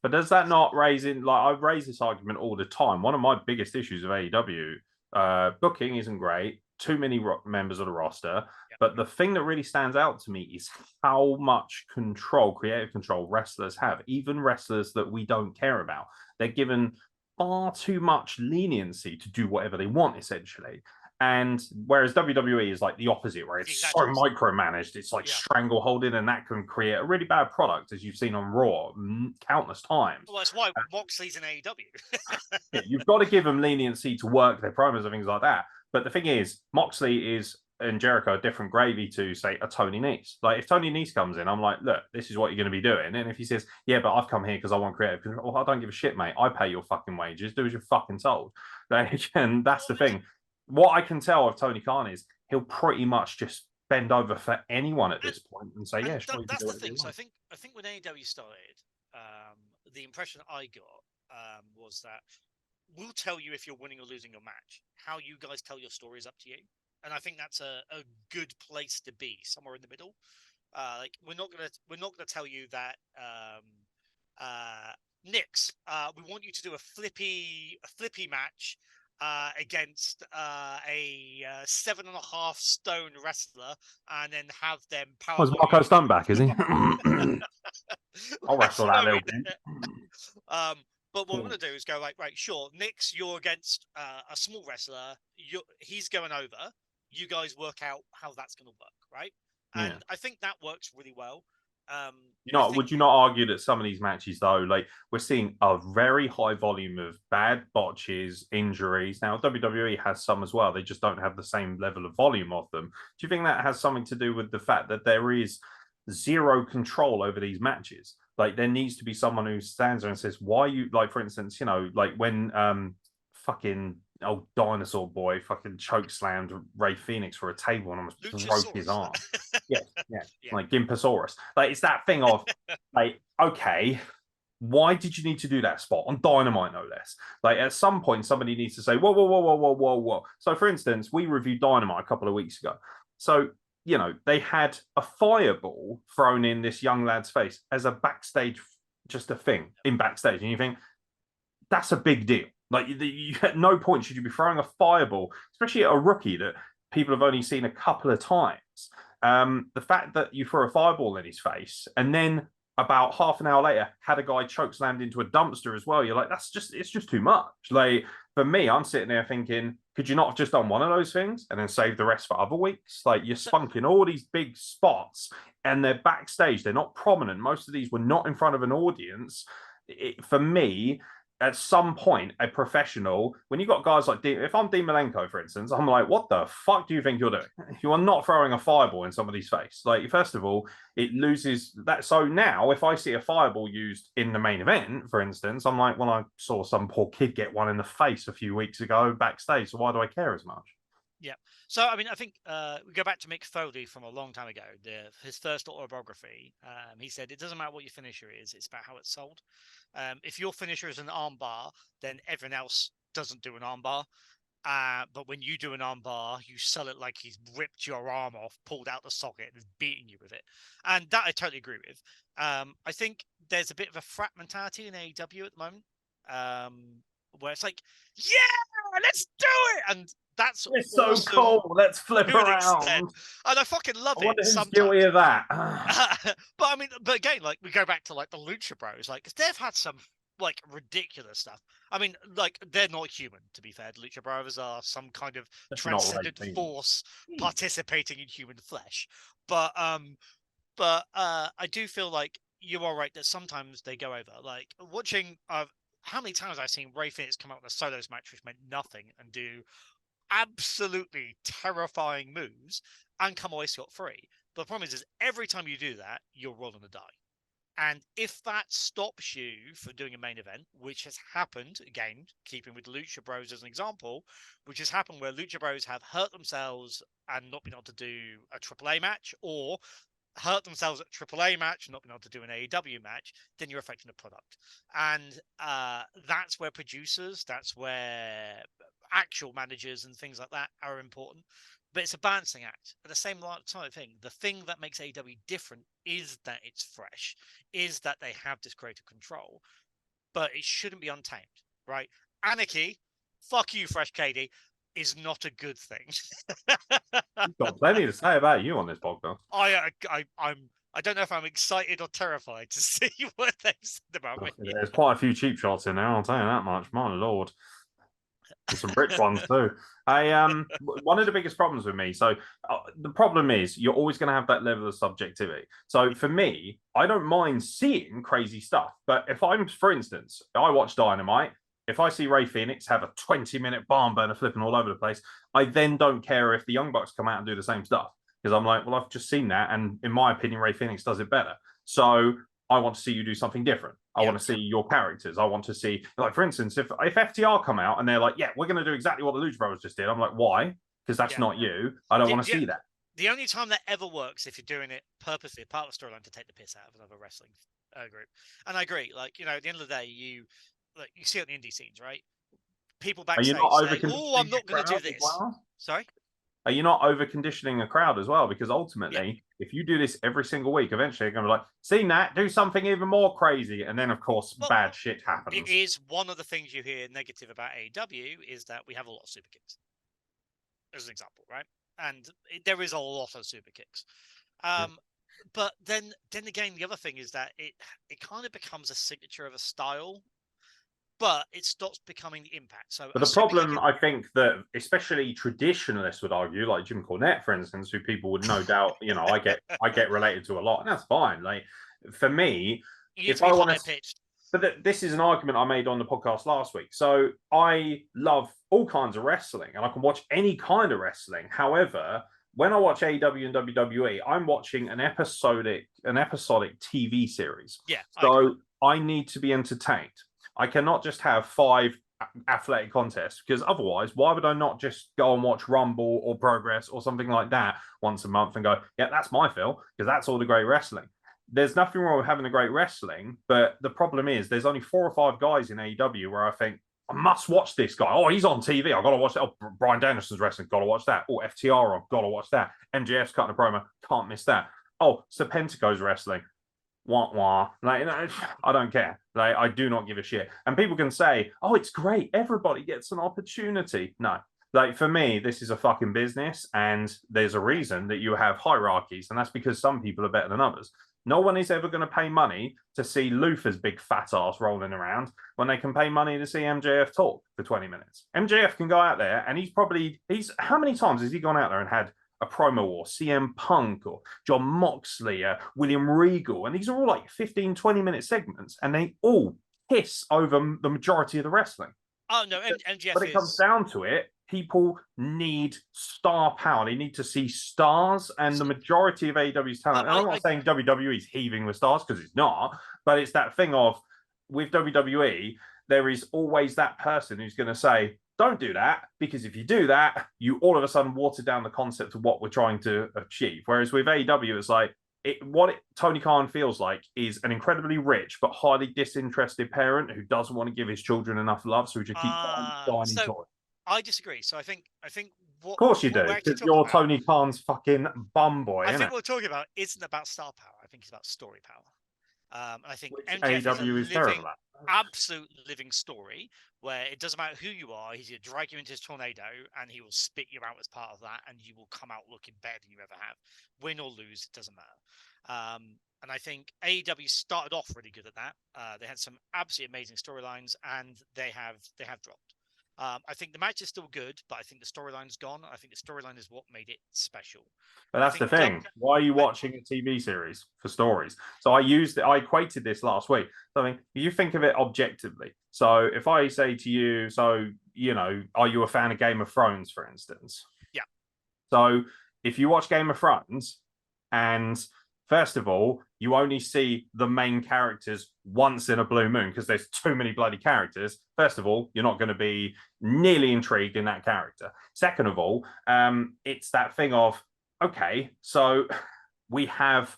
But does that not raise I raise this argument all the time. One of my biggest issues of AEW, booking isn't great, too many members of the roster. Yep. But the thing that really stands out to me is how much creative control wrestlers have, even wrestlers that we don't care about. They're given far too much leniency to do whatever they want, essentially. And whereas WWE is the opposite, where it's so micromanaged, it's strangle holding, and that can create a really bad product, as you've seen on Raw countless times. Well, that's why Moxley's in AEW. You've got to give them leniency to work their promos and things like that. But the thing is, Moxley and Jericho are different gravy to, say, a Tony Nese. If Tony Nese comes in, I'm like, look, this is what you're going to be doing. And if he says, yeah, but I've come here because I want creative control, well, I don't give a shit, mate. I pay your fucking wages. Do as you're fucking told. And that's the thing. What I can tell of Tony Khan is he'll pretty much just bend over for anyone at this point and say, yeah, sure. That's the thing. So I think when AEW started, the impression I got was that we'll tell you if you're winning or losing your match. How you guys tell your story is up to you. And I think that's a good place to be, somewhere in the middle. We're not gonna tell you that Nix, we want you to do a flippy match against a 7.5 stone wrestler, and then have them power. Was Marco Stunt back? Is he? I'll wrestle that little bit. But what we're going to do is go right, sure, Nix, you're against a small wrestler. He's going over. You guys work out how that's going to work, right? And I think that works really well. Would you not argue that some of these matches, though, we're seeing a very high volume of bad botches, injuries. Now, WWE has some as well. They just don't have the same level of volume of them. Do you think that has something to do with the fact that there is zero control over these matches? There needs to be someone who stands there and says, why you, for instance, when fucking old dinosaur boy fucking choke slammed Ray Phoenix for a table and almost broke his arm. yeah. Gimpasaurus. It's that thing of, okay, why did you need to do that spot on Dynamite, no less? At some point, somebody needs to say, whoa. So, for instance, we reviewed Dynamite a couple of weeks ago. So, they had a fireball thrown in this young lad's face as a backstage, just a thing in backstage. And you think, that's a big deal. Like, at no point should you be throwing a fireball, especially at a rookie that people have only seen a couple of times. The fact that you throw a fireball in his face and then about half an hour later had a guy chokeslammed into a dumpster as well, you're like, it's just too much. Like, for me, I'm sitting there thinking, could you not have just done one of those things and then save the rest for other weeks? Like, you're spunking all these big spots and they're backstage. They're not prominent. Most of these were not in front of an audience. For me, at some point, a professional, when you got guys like, if I'm Dean Malenko, for instance, I'm like, what the fuck do you think you're doing? You are not throwing a fireball in somebody's face. Like, first of all, it loses that. So now, if I see a fireball used in the main event, for instance, I'm like, well, I saw some poor kid get one in the face a few weeks ago backstage, so why do I care as much? Yeah. So, I mean, I think we go back to Mick Foley from a long time ago, his first autobiography. He said, it doesn't matter what your finisher is, it's about how it's sold. If your finisher is an armbar, then everyone else doesn't do an armbar. But when you do an armbar, you sell it like he's ripped your arm off, pulled out the socket, and is beating you with it. And that I totally agree with. I think there's a bit of a frat mentality in AEW at the moment, where it's like, yeah, let's do it! And that's it's so cool. Let's flip around. And I fucking love I wonder it. who's Sometimes. guilty of that. But I mean, but again, like we go back to like the Lucha Bros, like they've had some like ridiculous stuff. I mean, like they're not human, to be fair. The Lucha Bros are some kind of transcendent force participating in human flesh. But I do feel like you are right that sometimes they go over. Like watching, how many times I've seen Ray Phoenix come out in a solos match which meant nothing and do absolutely terrifying moves and come away scot-free. But the problem is every time you do that, you're rolling the die. And if that stops you from doing a main event, which has happened, again, keeping with Lucha Bros as an example, which has happened where Lucha Bros have hurt themselves and not been able to do a AAA match, or hurt themselves at a AAA match and not been able to do an AEW match, then you're affecting the product. And that's where producers, that's where actual managers and things like that are important. But it's a balancing act. At the same time thing, the thing that makes AEW different is that it's fresh, is that they have this creative control, but it shouldn't be untamed, right? Anarchy, fuck you, Fresh Katie, is not a good thing. You've got plenty to say about you on this podcast. I don't know if I'm excited or terrified to see what they've said about me. There's quite a few cheap shots in there, I'll tell you that much. My lord. And some rich ones too. One of the biggest problems with me. So the problem is you're always going to have that level of subjectivity. So for me, I don't mind seeing crazy stuff, but if for instance, I watch Dynamite. If I see Ray Phoenix have a 20-minute barn burner flipping all over the place, I then don't care if the Young Bucks come out and do the same stuff because I'm like, well, I've just seen that, and in my opinion, Ray Phoenix does it better. So I want to see you do something different. I want to see your characters. I want to see, like, for instance, if FTR come out and they're like, yeah, we're going to do exactly what the Lucha Brothers just did. I'm like, why? Because that's not you. I don't want to see that. The only time that ever works if you're doing it purposely, part of the storyline, to take the piss out of another wrestling group. And I agree. Like, at the end of the day, you see it on the indie scenes, right? People backstage say, oh, I'm not going to do this. Well? Sorry? Are you not over-conditioning a crowd as well? Because ultimately, if you do this every single week, eventually you're going to be like, seen that, do something even more crazy. And then, of course, bad shit happens. It is one of the things you hear negative about AEW is that we have a lot of super kicks, as an example, right? And there is a lot of super kicks. But then again, the other thing is that it kind of becomes a signature of a style, but it stops becoming the impact. So, but the problem, I think, that especially traditionalists would argue, like Jim Cornette, for instance, who people would no doubt, I get related to a lot, and that's fine. Like, for me, if I want to, but this is an argument I made on the podcast last week. So I love all kinds of wrestling, and I can watch any kind of wrestling. However, when I watch AEW and WWE, I'm watching an episodic TV series. Yeah. So I need to be entertained. I cannot just have 5 athletic contests, because otherwise, why would I not just go and watch Rumble or Progress or something like that once a month and go, yeah, that's my fill, because that's all the great wrestling. There's nothing wrong with having a great wrestling, but the problem is there's only 4 or 5 guys in AEW where I think, I must watch this guy. Oh, he's on TV. I've got to watch that. Oh, Brian Danielson's wrestling. Got to watch that. Oh, FTR on. Got to watch that. MJF's cutting a promo. Can't miss that. Oh, Serpentico's wrestling. Wah, wah. Like, I don't care. Like, I do not give a shit. And people can say, oh, it's great. Everybody gets an opportunity. No. Like, for me, this is a fucking business, and there's a reason that you have hierarchies, and that's because some people are better than others. No one is ever going to pay money to see Luther's big fat ass rolling around when they can pay money to see MJF talk for 20 minutes. MJF can go out there, and how many times has he gone out there and had a promo war, CM Punk or John Moxley, William Regal, and these are all like 15, 20-minute segments, and they all piss over the majority of the wrestling. Oh, no, MJF When it comes down to it, people need star power. They need to see stars, and the majority of AEW's talent, and I'm not saying WWE's heaving with stars, because it's not, but it's that thing of, with WWE, there is always that person who's going to say, don't do that, because if you do that, you all of a sudden water down the concept of what we're trying to achieve. Whereas with AEW, it's like, Tony Khan feels like is an incredibly rich but highly disinterested parent who doesn't want to give his children enough love, so he just keeps buying toys. I disagree. So I think what, of course you do, because you're Tony Khan's fucking bum boy. I think what we're talking about isn't about star power. I think it's about story power. And I think MJF AEW is terrible at. Absolute living story where it doesn't matter who you are, he's going to drag you into his tornado and he will spit you out as part of that, and you will come out looking better than you ever have. Win or lose, it doesn't matter. And I think AEW started off really good at that. They had some absolutely amazing storylines, and they have dropped. I think the match is still good, but I think the storyline's gone. I think the storyline is what made it special. But that's the thing. Why are you watching a TV series for stories? So I equated this last week. So I mean, you think of it objectively. So if I say to you, are you a fan of Game of Thrones, for instance? Yeah. So if you watch Game of Thrones, and first of all, you only see the main characters once in a blue moon because there's too many bloody characters. First of all, you're not going to be nearly intrigued in that character. Second of all, it's that thing of, okay, so we have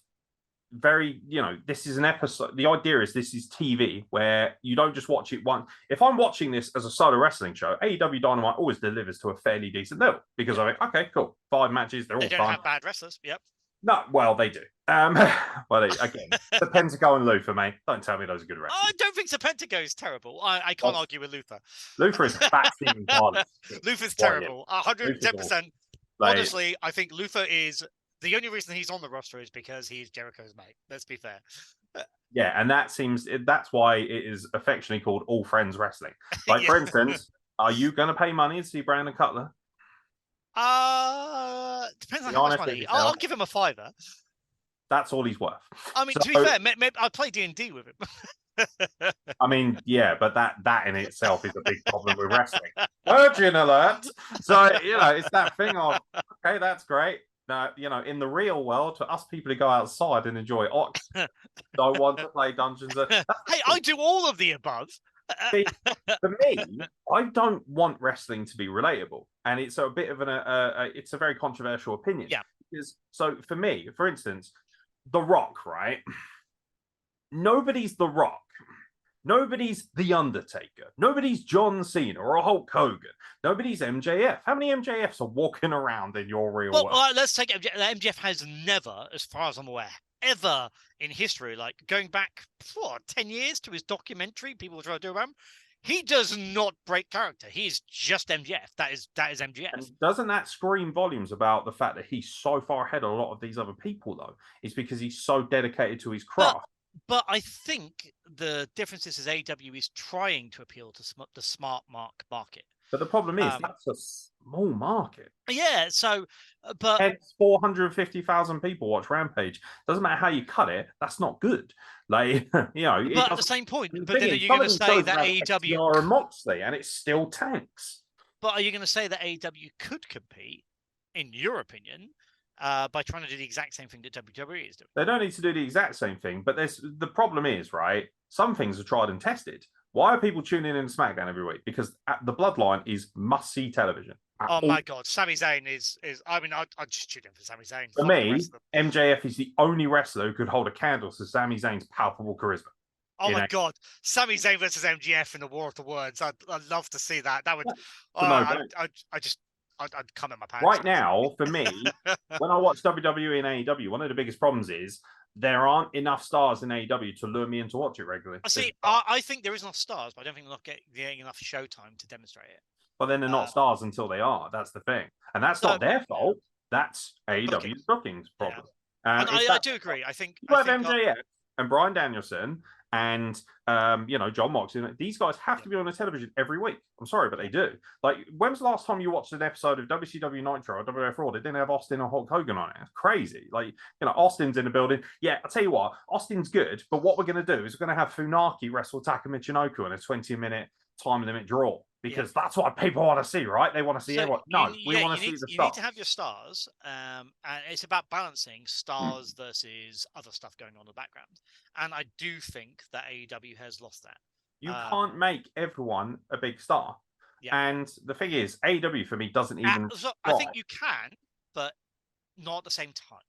this is an episode. The idea is this is TV where you don't just watch it once. If I'm watching this as a solo wrestling show, AEW Dynamite always delivers to a fairly decent level because I think, okay, cool, 5 matches, they're all fun. They don't have bad wrestlers, yep. No, well, they do. Again, the Pentagon and Luther, mate. Don't tell me those are good wrestlers. I don't think the Pentagon is terrible. I can't argue with Luther. Luther is fat Stephen Carter. Luther's terrible. 110%. Honestly, I think Luther is the only reason he's on the roster is because he's Jericho's mate. Let's be fair. Yeah, and that's why it is affectionately called All Friends Wrestling. Like, for instance, are you going to pay money to see Brandon Cutler? Depends on how much money. I'll give him a $5. That's all he's worth. I mean, to be fair, I'd play D&D with him. I mean, yeah, but that in itself is a big problem with wrestling. Virgin alert! So, it's that thing of, okay, that's great. Now, in the real world, for us people to go outside and enjoy Ox, don't want to play Dungeons. Hey, I do all of the above. See, for me, I don't want wrestling to be relatable, and it's a bit of it's a very controversial opinion. Yeah. Because, so for me, for instance, The Rock, right? Nobody's The Rock. Nobody's The Undertaker. Nobody's John Cena or a Hulk Hogan. Nobody's MJF. How many MJFs are walking around in your real world? Well, let's take MJF. MJF has never, as far as I'm aware, ever in history, like going back 10 years to his documentary, people were trying to do about him. He does not break character. He is just MJF. That is MJF. And doesn't that scream volumes about the fact that he's so far ahead of a lot of these other people, though? It's because he's so dedicated to his craft. But I think the difference is AEW is trying to appeal to the smart market. But the problem is that's a small market. Yeah, so, but... Hence 450,000 people watch Rampage. Doesn't matter how you cut it, that's not good. Like, But at the same point, but then are you going to say that AEW... and Moxley, and it still tanks. But are you going to say that AEW could compete, in your opinion, by trying to do the exact same thing that WWE is doing? They don't need to do the exact same thing, but the problem is, right, some things are tried and tested. Why are people tuning in to SmackDown every week? Because the Bloodline is must-see television. Oh my God, Sami Zayn is. I mean, I'd just tune in for Sami Zayn. For me, MJF is the only wrestler who could hold a candle to Sami Zayn's palpable charisma. Oh my God, Sami Zayn versus MGF in the War of the Words. I'd love to see that. That would. I'd come in my pants. Right now, for me, when I watch WWE and AEW, one of the biggest problems is there aren't enough stars in AEW to lure me in to watch it regularly. I think there is enough stars, but I don't think they're not getting enough showtime to demonstrate it. But then they're not stars until they are. That's the thing. And that's not their fault. That's AEW's booking's problem. Yeah. And I do agree. I think MJF and Bryan Danielson and John Moxley, these guys have to be on the television every week. I'm sorry, but they do. Like, when's the last time you watched an episode of WCW Nitro or WF Raw? They didn't have Austin or Hulk Hogan on it. It's crazy. Like, Austin's in the building. Yeah, I'll tell you what, Austin's good, but what we're going to do is we're going to have Funaki wrestle Taka Michinoku in a 20-minute time limit draw. Because that's what people want to see, right? They want to see everyone. No, we want to see the stars. You need to have your stars, and it's about balancing stars versus other stuff going on in the background. And I do think that AEW has lost that. You can't make everyone a big star. Yeah. And the thing is, AEW for me doesn't even. I think you can, but not at the same time.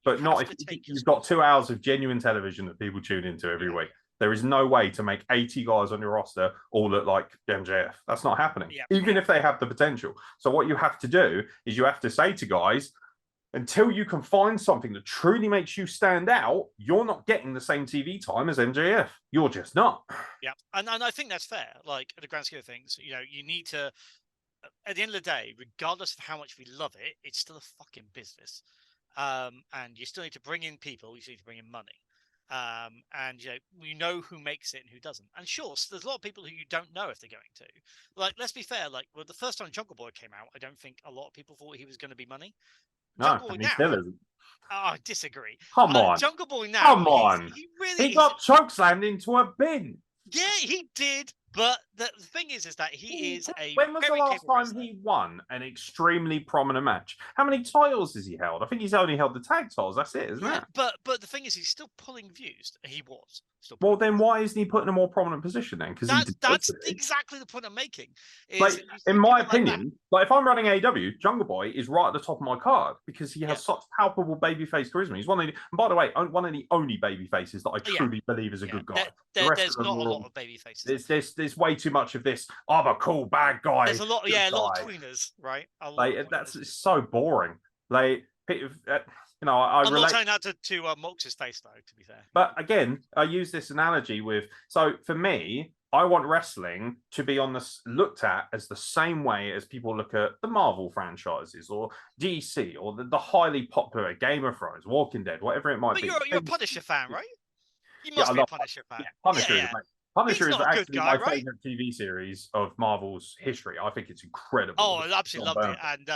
But not if you've got 2 hours of genuine television that people tune into every week. There is no way to make 80 guys on your roster all look like MJF. That's not happening, even if they have the potential. So what you have to do is you have to say to guys, until you can find something that truly makes you stand out, you're not getting the same TV time as MJF. You're just not. Yeah, and I think that's fair. Like, at the grand scale of things, you need to, at the end of the day, regardless of how much we love it, it's still a fucking business. And you still need to bring in people. You still need to bring in money. And we know who makes it and who doesn't. And sure, so there's a lot of people who you don't know if they're going to. Like, let's be fair. Like, the first time Jungle Boy came out, I don't think a lot of people thought he was going to be money. No, he still isn't. I disagree. Come on, Jungle Boy now. Come on, he got chokeslammed into a bin. Yeah, he did. But the thing is that he is a. When was the last time he won an extremely prominent match? How many titles has he held? I think he's only held the tag titles. That's it, isn't it? But the thing is, he's still pulling views. He was. Well, then why isn't he put in a more prominent position then? Because that's exactly the point I'm making. Like, in my opinion, like if I'm running AEW, Jungle Boy is right at the top of my card because he has such palpable babyface charisma. He's one of the, and by the way, one of the only baby faces that I truly believe is a good guy. There's not a lot of baby faces. There's way too much of this. I'm a cool bad guy. There's a lot, a lot of tweeners, right? That's so boring. Like, I'm not saying that to Mox's face, though, to be fair. But again, I use this analogy with, so for me, I want wrestling to be looked at as the same way as people look at the Marvel franchises or DC or the highly popular Game of Thrones, Walking Dead, whatever it might be. But you're a Punisher fan, right? You must be a Punisher fan. Yeah, Punisher is actually my favorite TV series of Marvel's history. I think it's incredible. Oh, I absolutely loved it. And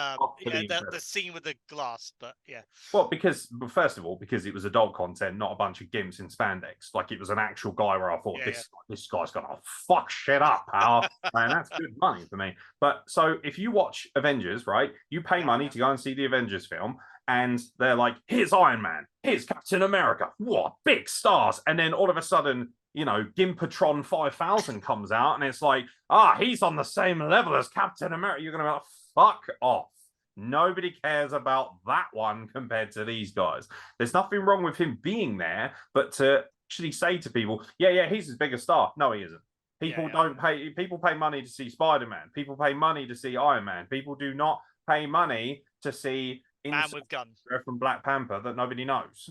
the scene with the glass, but yeah. Well, first of all, because it was adult content, not a bunch of gimps in spandex. Like, it was an actual guy where I thought, this guy's gonna fuck shit up, pal. And that's good money for me. But so if you watch Avengers, right, you pay money to go and see the Avengers film. And they're like, here's Iron Man, here's Captain America. What big stars. And then all of a sudden, Gimpatron 5000 comes out and it's like, he's on the same level as Captain America. You're going to be like, fuck off. Nobody cares about that one compared to these guys. There's nothing wrong with him being there, but to actually say to people, he's as big a star. No, he isn't. People pay money to see Spider-Man. People pay money to see Iron Man. People do not pay money to see Man with Gun from Black Panther that nobody knows.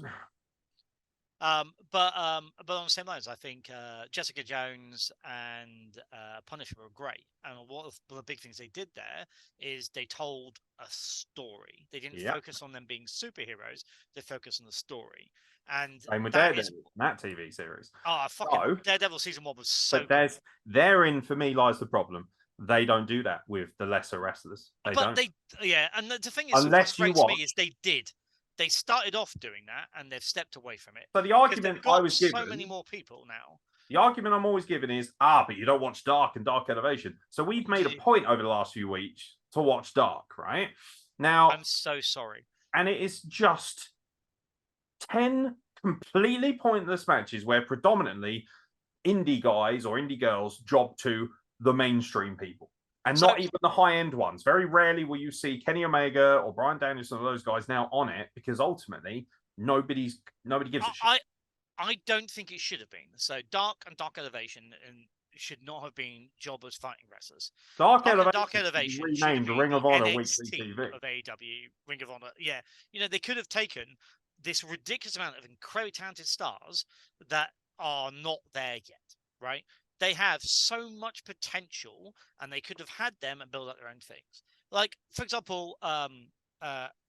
But on the same lines, I think Jessica Jones and Punisher were great. And one of the big things they did there is they told a story. They didn't focus on them being superheroes. They focused on the story. And same with Daredevil, that TV series. Daredevil season 1 was so. But therein for me lies the problem. They don't do that with the lesser wrestlers. And the thing is, what frustrates me is they did. They started off doing that, and they've stepped away from it. So the argument I was given, so many more people now. The argument I'm always given is, but you don't watch Dark and Dark Elevation. So we've made a point over the last few weeks to watch Dark, right? Now, I'm so sorry. And it is just 10 completely pointless matches where predominantly indie guys or indie girls job to the mainstream people. And not even the high-end ones. Very rarely will you see Kenny Omega or Bryan Danielson or those guys now on it, because ultimately nobody gives a shit. I don't think it should have been. So Dark and Dark Elevation and should not have been jobbers fighting wrestlers. Dark Dark Elevation should be Elevation should have renamed been Ring the of Honor Weekly NXT TV. of AEW, Ring of Honor. Yeah, they could have taken this ridiculous amount of incredibly talented stars that are not there yet, right? They have so much potential, and they could have had them and build up their own things. Like, for example,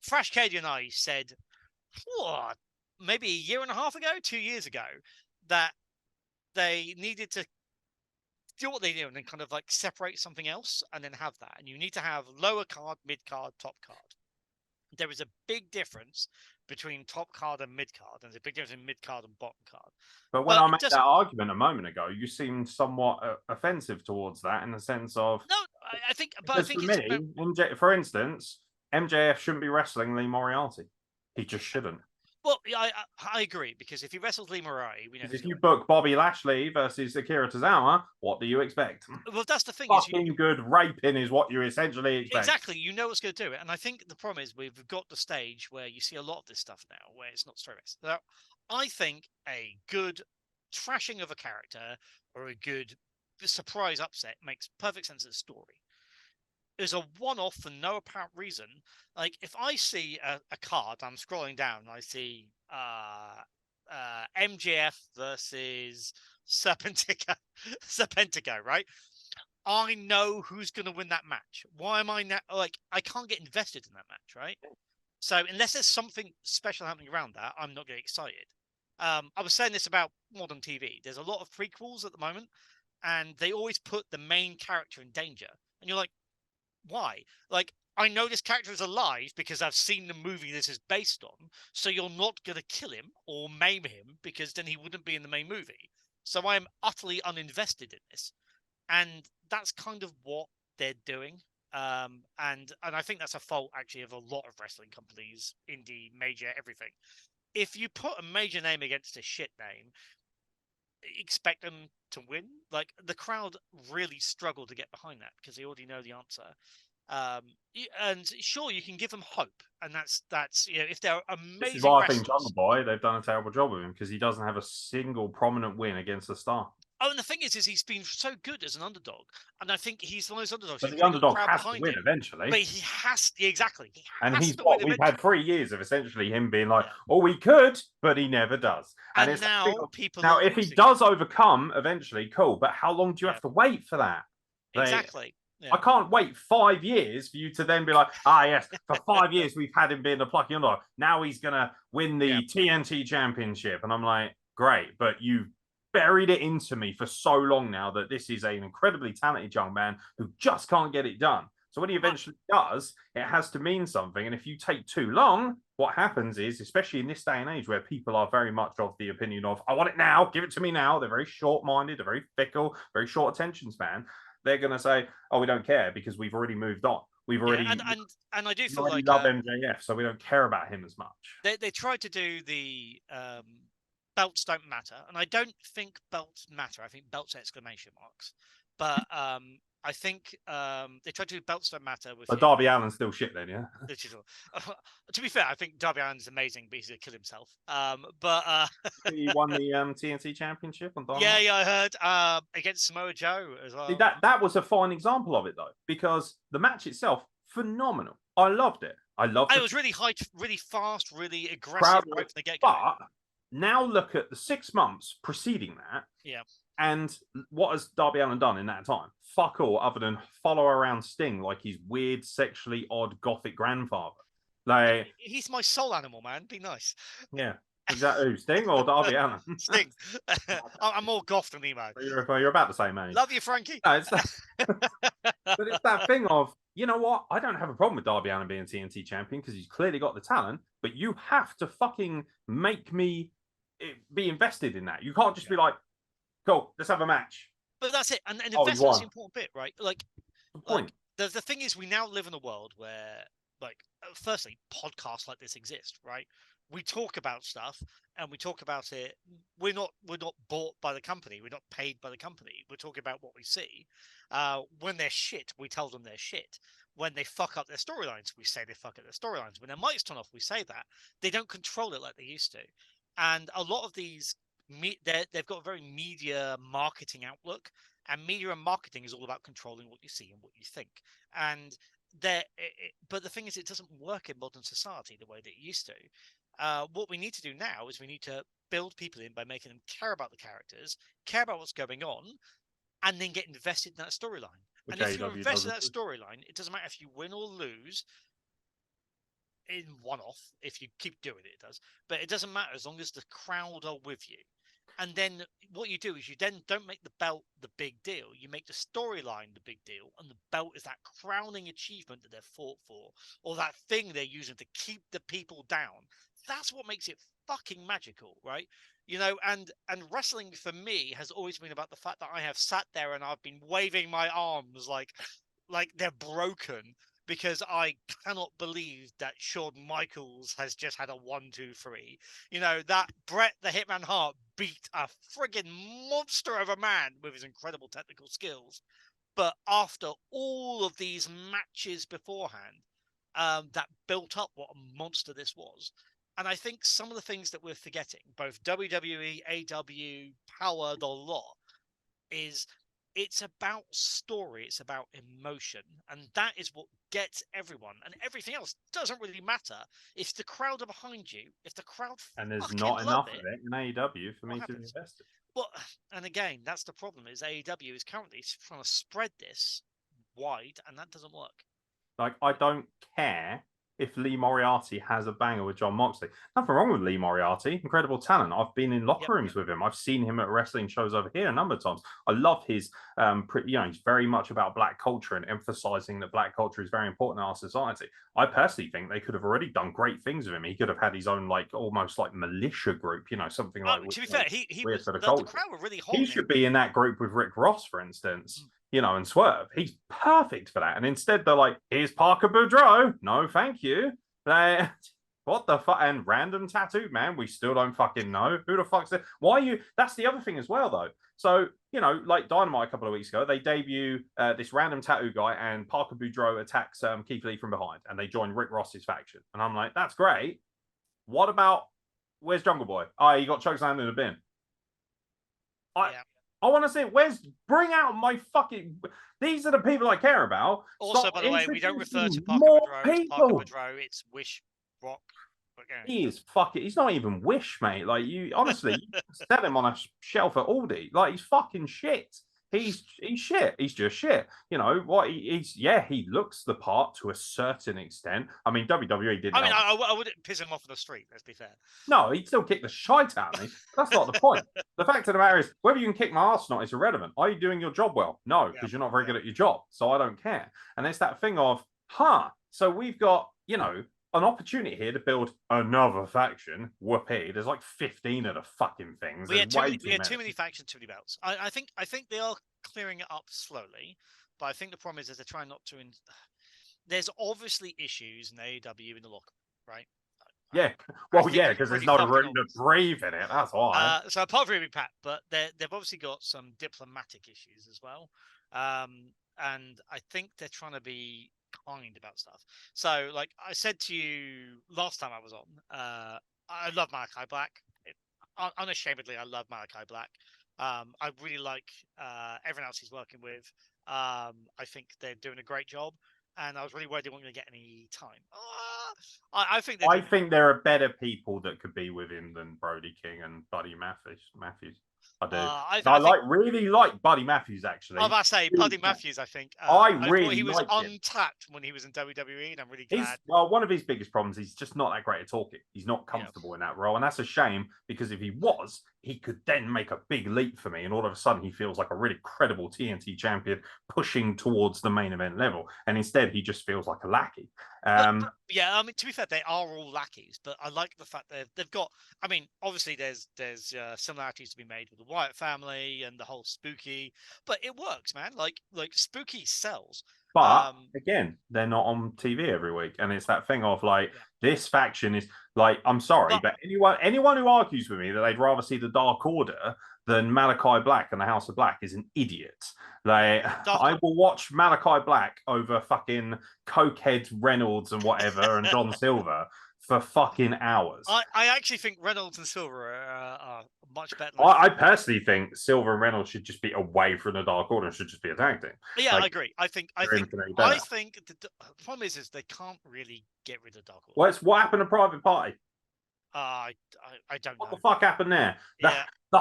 Thrash Katie and I said, maybe a year and a half ago, 2 years ago, that they needed to do what they do and then kind of like separate something else and then have that. And you need to have lower card, mid card, top card. There is a big difference between top card and mid card, and there's a big difference in mid card and bottom card. But when I made that argument a moment ago, you seemed somewhat offensive towards that in the sense of no, I think, but I think for me, for instance, MJF shouldn't be wrestling Lee Moriarty. He just shouldn't. Well, I agree, because if he wrestles Lee Moriarty, we know if you book Bobby Lashley versus Akira Tozawa, what do you expect? Well, that's the thing. Fucking good raping is what you essentially expect. Exactly. You know what's going to do it. And I think the problem is we've got the stage where you see a lot of this stuff now where it's not story based. So I think a good trashing of a character or a good surprise upset makes perfect sense of the story. Is a one-off for no apparent reason. Like, if I see a card, I'm scrolling down, and I see MJF versus Serpentico, right? I know who's going to win that match. Why am I now? Like, I can't get invested in that match, right? So unless there's something special happening around that, I'm not getting excited. I was saying this about modern TV. There's a lot of prequels at the moment, and they always put the main character in danger. And you're like, why? Like, I know this character is alive because I've seen the movie this is based on, so you're not going to kill him or maim him because then he wouldn't be in the main movie. So I'm utterly uninvested in this. And that's kind of what they're doing. And I think that's a fault, actually, of a lot of wrestling companies, indie, major, everything. If you put a major name against a shit name, expect them to win. Like, the crowd really struggle to get behind that because they already know the answer. And sure, you can give them hope, and that's if they're amazing. This is why I think Jungle Boy, they've done a terrible job with him because he doesn't have a single prominent win against a star. Oh, and the thing is he's been so good as an underdog, and I think he's one of those underdogs. But the underdog has to win eventually. But he has exactly. We've had 3 years of essentially him being like, "Oh, we could," but he never does. And now if he does overcome eventually, cool. But how long do you have to wait for that? Exactly. Yeah. I can't wait 5 years for you to then be like, yes, for 5 years we've had him being the plucky underdog. Now he's gonna win the TNT championship, and I'm like, great, but you've buried it into me for so long now that this is an incredibly talented young man who just can't get it done. So when he eventually does, it has to mean something. And if you take too long, what happens is, especially in this day and age where people are very much of the opinion of, I want it now, give it to me now. They're very short-minded, they're very fickle, very short attention span. They're going to say, oh, we don't care because we've already moved on. We've already and I do feel like love MJF, so we don't care about him as much. They tried to do the belts don't matter, and I don't think belts matter. I think belts exclamation marks. But I think they tried to do belts don't matter with. But Darby Allin's still shit then, yeah. To be fair, I think Darby Allin's amazing, but he's gonna kill himself. He won the TNT Championship on Dynamite. Yeah, I heard against Samoa Joe as well. See, that was a fine example of it though, because the match itself, phenomenal. I loved it. It was really high, really fast, really aggressive right from the get-go. But now look at the 6 months preceding that. Yeah. And what has Darby Allin done in that time? Fuck all, other than follow around Sting like he's weird, sexually odd, gothic grandfather. Like, he's my soul animal, man. Be nice. Yeah. Is that who? Sting or Darby Allin? Sting. I'm more goth than emo. You're about the same age. Love you, Frankie. No, but it's that thing of, you know what? I don't have a problem with Darby Allin being TNT champion because he's clearly got the talent, but you have to fucking make me be invested in that. You can't just be like, cool, let's have a match. But that's it. And investment's the important bit, right? Like the thing is, we now live in a world where, like, firstly, podcasts like this exist, right? We talk about stuff and we talk about it. We're not bought by the company. We're not paid by the company. We're talking about what we see. When they're shit, we tell them they're shit. When they fuck up their storylines, we say they fuck up their storylines. When their mics turn off, we say that. They don't control it like they used to. And a lot of these they've got a very media marketing outlook, and media and marketing is all about controlling what you see and what you think. And but the thing is, it doesn't work in modern society the way that it used to. What we need to do now is we need to build people in by making them care about the characters, care about what's going on, and then get invested in that storyline. And if you're invested in that storyline, it doesn't matter if you win or lose in one-off. If you keep doing it, it does. But it doesn't matter as long as the crowd are with you. And then what you do is you then don't make the belt the big deal. You make the storyline the big deal. And the belt is that crowning achievement that they've fought for, or that thing they're using to keep the people down. That's what makes it fucking magical, right? You know, and wrestling for me has always been about the fact that I have sat there and I've been waving my arms like they're broken, because I cannot believe that Shawn Michaels has just had a 1-2-3. You know, that Bret the Hitman Hart beat a friggin' monster of a man with his incredible technical skills. But after all of these matches beforehand, that built up what a monster this was. And I think some of the things that we're forgetting, both WWE, AEW, Power, the lot, is it's about story, it's about emotion, and that is what gets everyone. And everything else doesn't really matter if the crowd are behind you, if the crowd and there's not enough of it in AEW for me to invest in. Well, and again, that's the problem, is AEW is currently trying to spread this wide, and that doesn't work. Like, I don't care if Lee Moriarty has a banger with Jon Moxley. Nothing wrong with Lee Moriarty. Incredible talent. I've been in locker rooms with him. I've seen him at wrestling shows over here a number of times. I love his, he's very much about black culture and emphasizing that black culture is very important in our society. I personally think they could have already done great things with him. He could have had his own, like, almost like militia group, you know, something like. To be fair, he was, for the crowd were really hot. He should be in that group with Rick Ross, for instance. You know, and Swerve. He's perfect for that. And instead, they're like, here's Parker Boudreaux. No, thank you. What the fuck? And random tattooed man. We still don't fucking know. Who the fuck's it? Why are you? That's the other thing as well, though. So, you know, like Dynamite a couple of weeks ago, they debut this random tattoo guy, and Parker Boudreaux attacks Keith Lee from behind, and they join Rick Ross's faction. And I'm like, that's great. What about, where's Jungle Boy? Oh, he got chokeslammed in the bin. I want to say, bring out my fucking, these are the people I care about. Also, by the way, we don't refer to Parker Boudreaux as Parker Boudreaux, it's Wish Rock. He is fucking, he's not even Wish, mate. Like, you, honestly, you set him on a shelf at Aldi. Like, he's fucking shit. He's shit. He's just shit. You know what? He looks the part to a certain extent. I mean, WWE didn't. I wouldn't piss him off in the street. Let's be fair. No, he'd still kick the shite out of me. That's not the point. The fact of the matter is, whether you can kick my arse or not is irrelevant. Are you doing your job well? No, because you're not very good at your job. So I don't care. And it's that thing of, so we've got, you know, an opportunity here to build another faction. Whoopee. There's like 15 of the fucking things. We had too many factions, too many belts. I think they are clearing it up slowly, but I think the problem is they're trying not to. There's obviously issues in AEW in the locker, right? Yeah. Well, yeah, because there's no room to breathe in it. That's why. So apart from Pat, but they've obviously got some diplomatic issues as well, and I think they're trying to be kind about stuff. So, like I said to you last time I was on, I love Malachi Black. Unashamedly, I love Malachi Black. I really like everyone else he's working with. I think they're doing a great job, and I was really worried they weren't going to get any time. I think there are better people that could be with him than Brody King and Buddy Matthews. I do. I really like Buddy Matthews, actually. I was about to say, Buddy Matthews, I think. I thought he was untapped when he was in WWE, and I'm really glad. Well, one of his biggest problems, he's just not that great at talking. He's not comfortable in that role, and that's a shame, because if he was, he could then make a big leap for me, and all of a sudden he feels like a really credible TNT champion pushing towards the main event level, and instead he just feels like a lackey. Yeah, I mean, to be fair, they are all lackeys, but I like the fact that they've got. I mean, obviously, there's similarities to be made with the Wyatt family and the whole Spooky, but it works, man. Like Spooky sells. But again, they're not on TV every week, and it's that thing of like This faction is like, I'm sorry, but anyone who argues with me that they'd rather see the Dark Order than Malachi Black and the House of Black is an idiot. I will watch Malachi Black over fucking Cokehead Reynolds and whatever and John Silver for fucking hours. I actually think Reynolds and Silver are much better. I personally think Silver and Reynolds should just be away from the Dark Order and should just be a tag team. Yeah, like, I agree. I think the problem is they can't really get rid of Dark Order. What happened to Private Party? I don't know. What the fuck happened there? The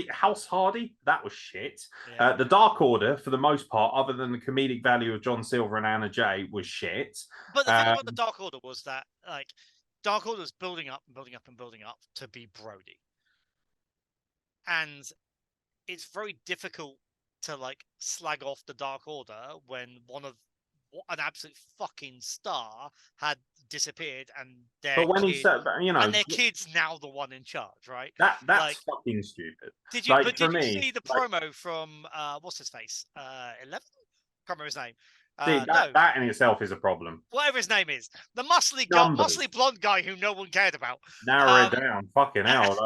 House Hardy, that was shit. Yeah. The Dark Order, for the most part, other than the comedic value of John Silver and Anna Jay, was shit. But the thing about the Dark Order was that, like, Dark Order was building up and building up and building up to be Brody. And it's very difficult to, like, slag off the Dark Order when an absolute fucking star had disappeared and their kid's now the one in charge, right? That's like, fucking stupid. Did you see the promo from what's his face? 11? Can't remember his name. That in itself is a problem. Whatever his name is, the muscly blonde guy who no one cared about. Narrow it down, fucking hell.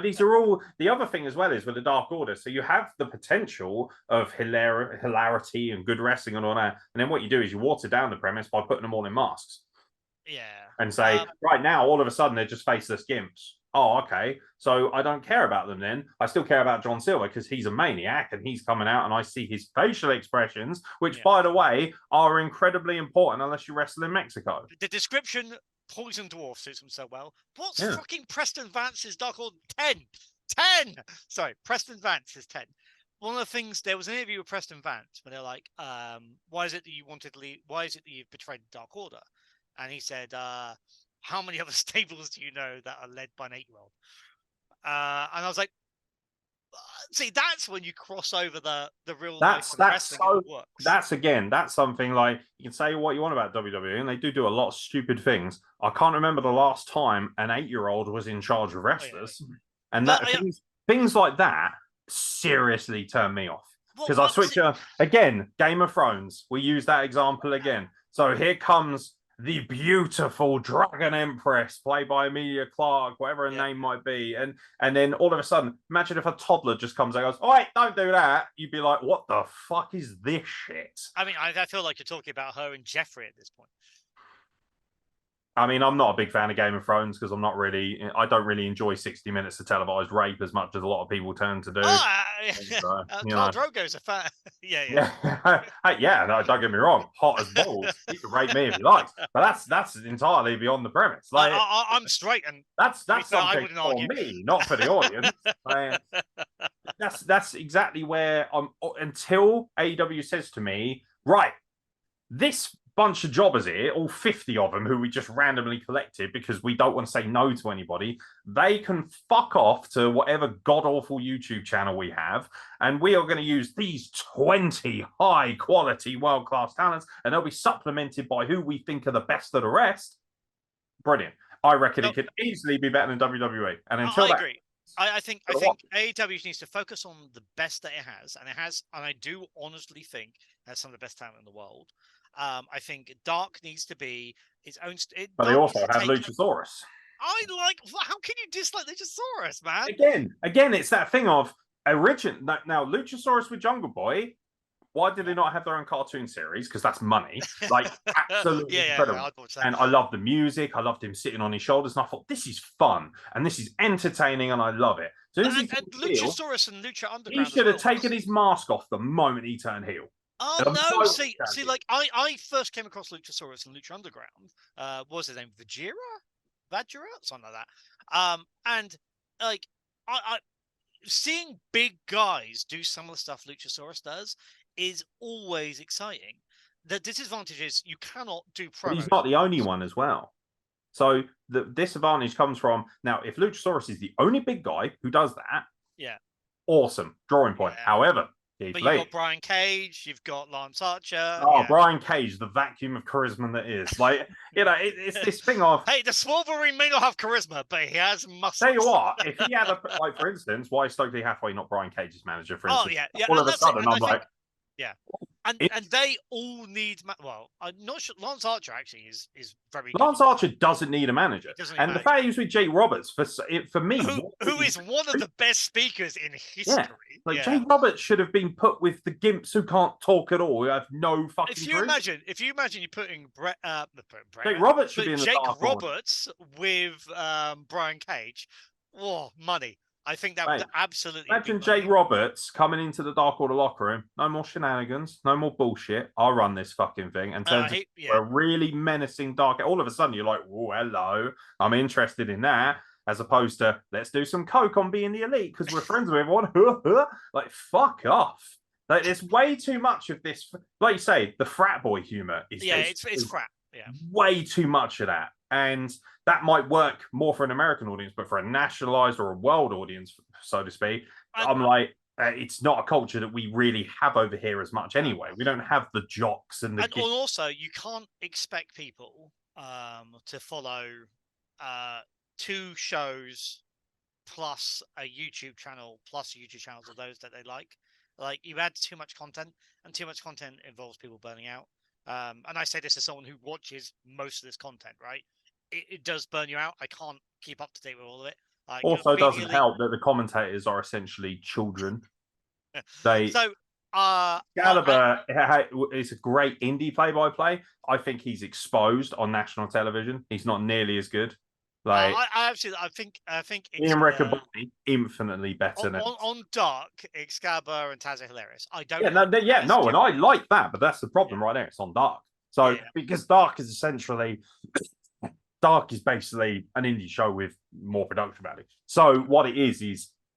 These are all. The other thing as well is with the Dark Order. So you have the potential of hilarity and good wrestling and all that, and then what you do is you water down the premise by putting them all in masks. Yeah. And say right now, all of a sudden they're just faceless gimps. Oh, okay. So I don't care about them then. I still care about John Silver because he's a maniac and he's coming out and I see his facial expressions, which, by the way, are incredibly important unless you wrestle in Mexico. The description, Poison Dwarf, suits him so well. What's fucking Preston Vance's Dark Order? 10! Sorry, Preston Vance is 10. One of the things, there was an interview with Preston Vance where they're like, why is it that you wanted to leave? Why is it that you've betrayed the Dark Order? And he said, how many other stables do you know that are led by an 8-year-old? And I was like, see, that's when you cross over the real life and wrestling and it works. That's something like, you can say what you want about WWE, and they do a lot of stupid things. I can't remember the last time an 8-year-old was in charge of wrestlers. And things like that seriously turn me off. Because I switch again, Game of Thrones. We use that example again. So here comes the beautiful Dragon Empress, played by Emilia Clarke, whatever her name might be. And then all of a sudden, imagine if a toddler just comes out and goes, "Oh, wait, don't do that." You'd be like, what the fuck is this shit? I mean, I feel like you're talking about her and Jeffrey at this point. I mean, I'm not a big fan of Game of Thrones because I don't really enjoy 60 minutes of televised rape as much as a lot of people tend to do. Khal Drogo's a fan. Yeah. No, don't get me wrong. Hot as balls. He can rape me if he likes. But that's entirely beyond the premise. Like, I'm straight, and that's something for me, not for the audience. That's exactly where until AEW says to me, right, this bunch of jobbers here, all 50 of them who we just randomly collected because we don't want to say no to anybody, they can fuck off to whatever god-awful YouTube channel we have, and we are going to use these 20 high-quality, world-class talents, and they'll be supplemented by who we think are the best of the rest. Brilliant. I reckon it could easily be better than WWE. And until I agree. I think AEW needs to focus on the best that it has, and I do honestly think it has some of the best talent in the world. I think Dark needs to be its own. But they also have Luchasaurus. How can you dislike Luchasaurus, man? Again, it's that thing of now Luchasaurus with Jungle Boy. Why did they not have their own cartoon series? Because that's money. Like, absolutely incredible. And I love the music. I loved him sitting on his shoulders. And I thought, this is fun. And this is entertaining. And I love it. So and Luchasaurus and Lucha Underground. He should have taken his mask off the moment he turned heel. Oh, no. See, like, I first came across Luchasaurus and Lucha Underground. What was his name? Vajira? Something like that. And, like, I seeing big guys do some of the stuff Luchasaurus does is always exciting. The disadvantage is you cannot do promos. But he's not the only one as well. So the disadvantage comes from, now, if Luchasaurus is the only big guy who does that, awesome, drawing point. Yeah. However, you've got Brian Cage, you've got Lance Archer. Oh, Brian Cage, the vacuum of charisma that is. Like, it's this thing of... Hey, the Wolverine may not have charisma, but he has muscles. Tell you what, if he had for instance, why is Stokely Hathaway not Brian Cage's manager, for instance? Oh, yeah. All of a sudden, I'm like, Yeah. And they all need well, I'm not sure. Lance Archer actually is very good. Lance Archer doesn't need a manager, and the fact he was with Jake Roberts for me, who is one of the best speakers in history. Like Jake Roberts should have been put with the gimps who can't talk at all, who have no fucking. If you imagine you putting Jake Roberts should be in the Jake Roberts with Brian Cage, money. I think that would absolutely imagine Jake Roberts coming into the Dark Order locker room. No more shenanigans, no more bullshit. I'll run this fucking thing, and turns into a really menacing dark. All of a sudden, you're like, "Oh, hello, I'm interested in that." As opposed to, let's do some coke on being the elite because we're friends with everyone. Like, fuck off. Like, there's way too much of this. Like you say, the frat boy humor is it's frat. Yeah, way too much of that. And that might work more for an American audience, but for a nationalized or a world audience, so to speak, I'm like, it's not a culture that we really have over here as much anyway. We don't have the jocks and the. And also, you can't expect people to follow 2 shows plus a YouTube channel plus YouTube channels of those that they like. Like, you add too much content, and too much content involves people burning out. And I say this as someone who watches most of this content, right? It does burn you out. I can't keep up to date with all of it. Like, also, it doesn't help that the commentators are essentially children. Excalibur is a great indie play-by-play. I think he's exposed on national television. He's not nearly as good. Like, I think Ian Riccaboni infinitely better than on Dark. Excalibur and Taz are hilarious. I don't. And I like that, but that's the problem right there. It's on Dark, because Dark is essentially. Dark is basically an indie show with more production value. So what it is,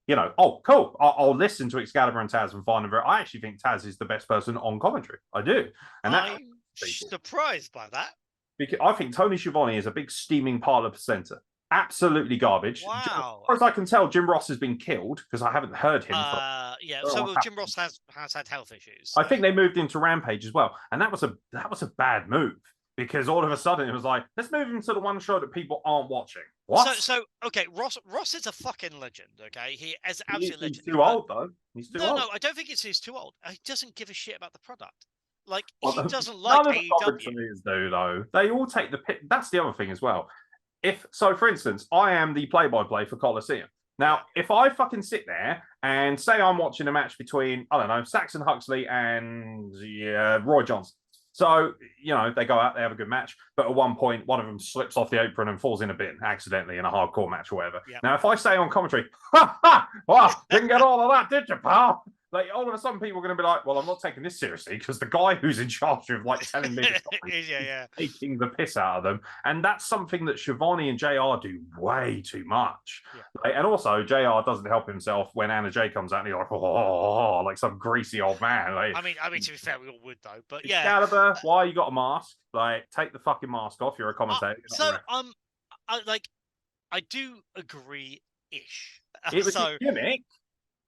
oh, cool. I'll listen to Excalibur and Taz and find them. I actually think Taz is the best person on commentary. I do. And I'm surprised by that. Because I think Tony Schiavone is a big steaming pile of placenta. Absolutely garbage. Wow. As far as I can tell, Jim Ross has been killed because I haven't heard him. Jim Ross has had health issues. I think they moved into Rampage as well. And that was a bad move. Because all of a sudden it was like, let's move him to the one show that people aren't watching. What? So okay, Ross is a fucking legend. Okay, he is absolutely legend. He's too old though. He's too old. No, I don't think he's too old. He doesn't give a shit about the product. Like, he doesn't like AEW. Though they all take the pit. That's the other thing as well. For instance, I am the play-by-play for Coliseum. Now, if I fucking sit there and say I'm watching a match between, I don't know, Saxon Huxley and Roy Johnson. So, they go out, they have a good match, but at one point, one of them slips off the apron and falls in a bin accidentally in a hardcore match or whatever. Yep. Now, if I say on commentary, didn't get all of that, did you, pal? Like, all of a sudden, people are going to be like, well, I'm not taking this seriously because the guy who's in charge of, telling me taking the piss out of them. And that's something that Schiavone and JR do way too much. Yeah. And also, JR doesn't help himself when Anna Jay comes out and he's like, like some greasy old man. Like, I mean, to be fair, we all would, though. But yeah. Excalibur, why you got a mask? Like, take the fucking mask off. You're a commentator. I do agree-ish. It was a gimmick.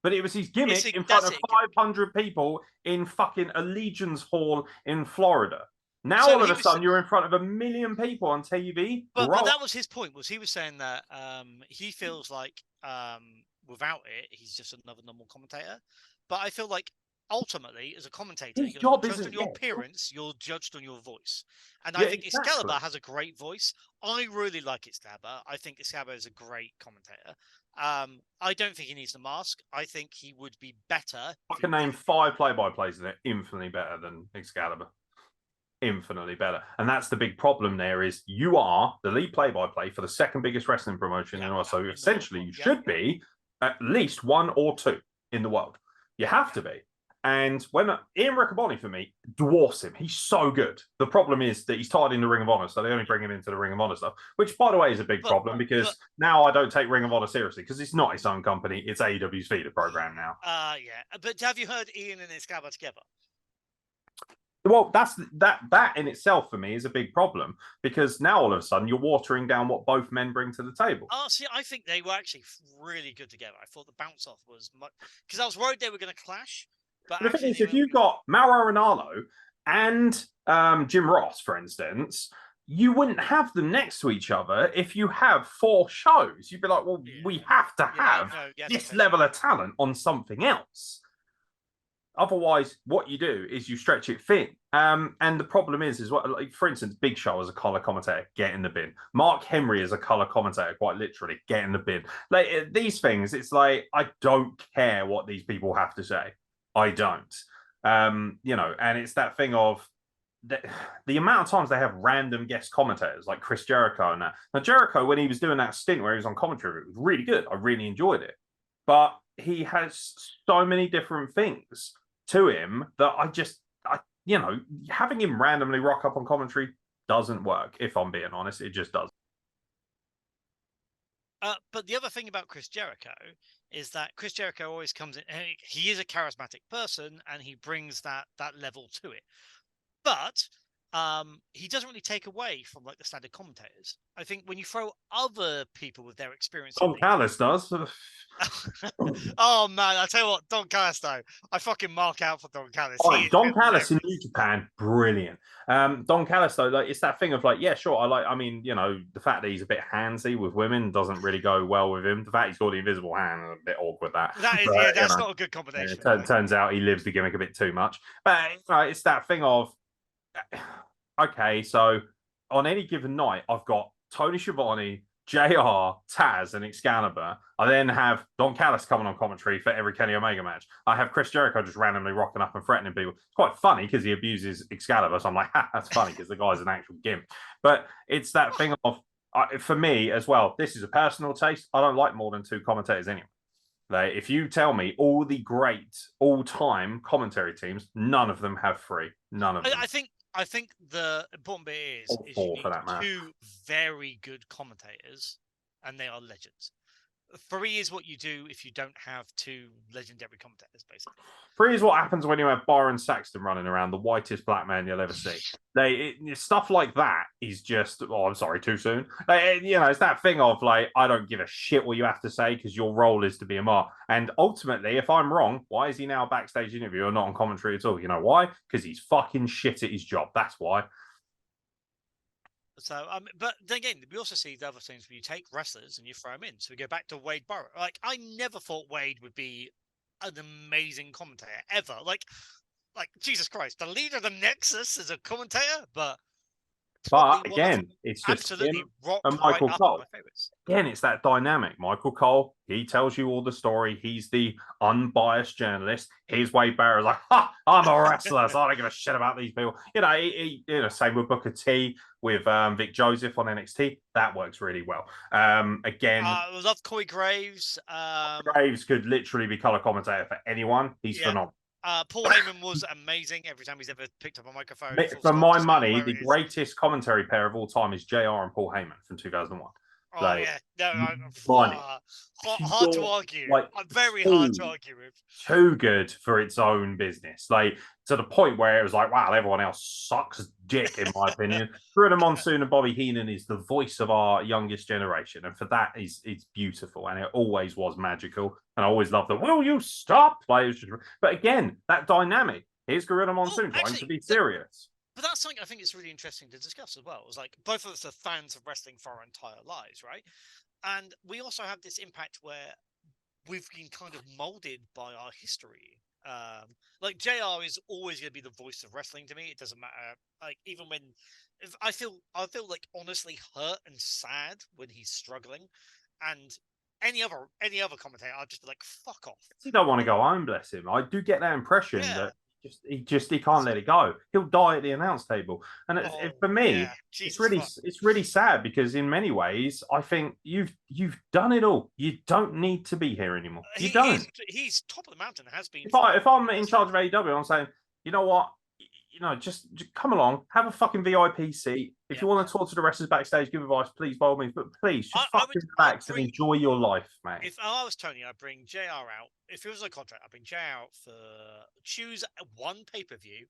But it was his gimmick in front of 500 people in fucking Allegiance Hall in Florida. Now, all of a sudden, you're in front of 1 million people on TV. But that was his point. He was saying that he feels like without it, he's just another normal commentator. But I feel like ultimately, as a commentator, you're not judged on your appearance, you're judged on your voice. And I think Excalibur has a great voice. I really like Excalibur. I think Excalibur is a great commentator. I don't think he needs the mask. I think he would be better. I can name 5 play-by-plays that are infinitely better than Excalibur. Infinitely better. And that's the big problem there is you are the lead play-by-play for the second biggest wrestling promotion. And also, essentially, you should be at least 1 or 2 in the world. You have to be. And when Ian Riccaboni, for me, dwarfs him. He's so good. The problem is that he's tied into Ring of Honor, so they only bring him into the Ring of Honor stuff, which, by the way, is a big problem because now I don't take Ring of Honor seriously because it's not its own company. It's AEW's feeder program now. But have you heard Ian and Excalibur together? Well, that in itself for me is a big problem because now all of a sudden you're watering down what both men bring to the table. Oh, see, I think they were actually really good together. I thought the bounce off was much because I was worried they were going to clash. But the thing is, if you've got Mauro Ranallo and Jim Ross, for instance, you wouldn't have them next to each other if you have 4 shows. You'd be like, well, we have to have this level of talent on something else. Otherwise, what you do is you stretch it thin. And the problem is what, like, for instance, Big Show as a color commentator, get in the bin. Mark Henry as a color commentator, quite literally, get in the bin. Like these things, it's like I don't care what these people have to say. I don't. And it's that thing of the amount of times they have random guest commentators like Chris Jericho and that. Now, Jericho, when he was doing that stint where he was on commentary, it was really good. I really enjoyed it. But he has so many different things to him that having him randomly rock up on commentary doesn't work. If I'm being honest, it just doesn't. But the other thing about Chris Jericho is that Chris Jericho always comes in. He is a charismatic person, and he brings that level to it. But he doesn't really take away from like the standard commentators. I think when you throw other people with their experience, Don Callis does. Oh man, I tell you what, Don Callis though, I fucking mark out for Don Callis. Don Callis in New Japan, brilliant. Don Callis though, like it's that thing of like, yeah, sure, the fact that he's a bit handsy with women doesn't really go well with him. The fact he's got the invisible hand is a bit awkward. That's not a good combination. Turns out he lives the gimmick a bit too much. But it's that thing of, okay, so on any given night, I've got Tony Schiavone, JR, Taz, and Excalibur. I then have Don Callis coming on commentary for every Kenny Omega match. I have Chris Jericho just randomly rocking up and threatening people. It's quite funny because he abuses Excalibur, so I'm like, that's funny because the guy's an actual gimp. But it's that thing of, for me as well, this is a personal taste. I don't like more than 2 commentators anyway. Like, if you tell me all the great all-time commentary teams, none of them have 3. None of them. I think the important bit is you need 2 very good commentators, and they are legends. 3 is what you do if you don't have 2 legendary commentators, basically. 3 is what happens when you have Byron Saxton running around, the whitest black man you'll ever see. Stuff like that is just, I'm sorry, too soon. It's that thing of like, I don't give a shit what you have to say because your role is to be a mark. And ultimately, if I'm wrong, why is he now a backstage interviewer, not on commentary at all? You know why? Because he's fucking shit at his job. That's why. So, but then again, we also see the other things where you take wrestlers and you throw them in. So we go back to Wade Barrett. Like, I never thought Wade would be an amazing commentator ever. Like Jesus Christ, the leader of the Nexus is a commentator, but again, it's just absolutely him and Michael Cole. Again, it's that dynamic. Michael Cole, he tells you all the story. He's the unbiased journalist. Here's Wade Barrett, like, I'm a wrestler, so I don't give a shit about these people. Same with Booker T, with Vic Joseph on NXT. That works really well. Again, I love Corey Graves. Graves could literally be color commentator for anyone. He's phenomenal. Paul Heyman was amazing every time he's ever picked up a microphone. For my money, the greatest commentary pair of all time is JR and Paul Heyman from 2001. Hard to argue. Very hard to argue with. Too good for its own business. Like, to the point where it was like, wow, everyone else sucks dick, in my opinion. Bruno Monsoon and Bobby Heenan is the voice of our youngest generation. And for that, it's beautiful. And it always was magical. And I always loved the, will you stop? But again, that dynamic. Here's Gorilla Monsoon trying to be serious. But that's something I think it's really interesting to discuss as well. It was like, both of us are fans of wrestling for our entire lives, right? And we also have this impact where we've been kind of molded by our history. Like, JR is always going to be the voice of wrestling to me. It doesn't matter. Like, even when I feel like honestly hurt and sad when he's struggling, and any other commentator, I'll just be like, fuck off. You don't want to go home, bless him. I do get that impression that he can't let it go. He'll die at the announce table. And for me, it's really sad because in many ways, I think you've done it all. You don't need to be here anymore. You don't. He's top of the mountain. Has been. If I'm in charge of AEW, I'm saying, you know what? Just come along, have a fucking VIP seat. If you want to talk to the wrestlers backstage, give advice, please, by all means. But please, just fucking relax and enjoy your life, mate. If I was Tony, I'd bring JR out. If it was a contract, I'd bring JR out for choose one pay-per-view,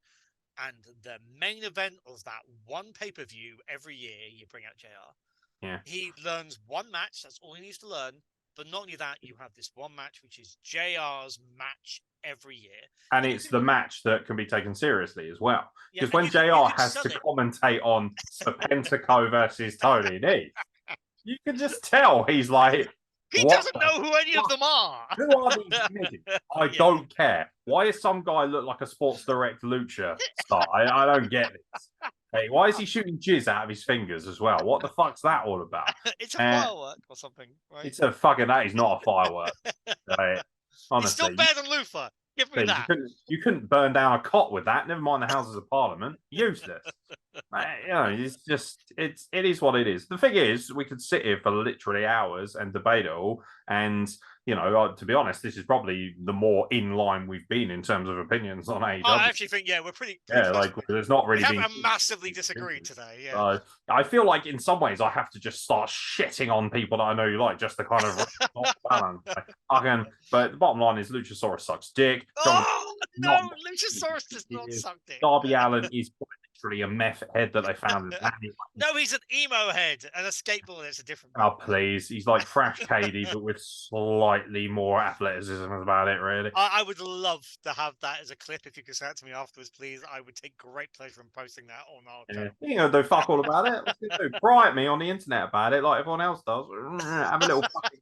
and the main event of that one pay-per-view every year, you bring out JR. Yeah. He learns one match. That's all he needs to learn. But not only that, you have this one match, which is JR's match every year. And it's the match that can be taken seriously as well. Because when JR has to commentate on Serpentico versus Tony Nese, you can just tell he's like, He doesn't know who any of them are. Who are these midgets? I don't care. Why does some guy look like a Sports Direct lucha star? I don't get this. Hey, why is he shooting jizz out of his fingers as well? What the fuck's that all about? It's a firework or something, right? It's a fucking, that is not a firework. Right? Honestly. He's still better than Lufa. Give me that. You couldn't burn down a cot with that. Never mind the Houses of Parliament. Useless. It's just, it is what it is. The thing is, we could sit here for literally hours and debate it all. And, to be honest, this is probably the more in line we've been in terms of opinions on AEW. I actually think, we're pretty there's not really we haven't massively disagreed today. Yeah. I feel like in some ways I have to just start shitting on people that I know you like, just to kind of balance. But the bottom line is Luchasaurus sucks dick. Luchasaurus does not suck dick. Darby Allin is literally a meth head that they found. No, he's an emo head and a skateboarder. It's a different. Oh, please. He's like Thrash Cady, but with slightly more athleticism about it, really. I would love to have that as a clip. If you could send it to me afterwards, please. I would take great pleasure in posting that on our channel. You know, do fuck all about it. What's it do? Cry at me on the internet about it like everyone else does. Have a little fucking...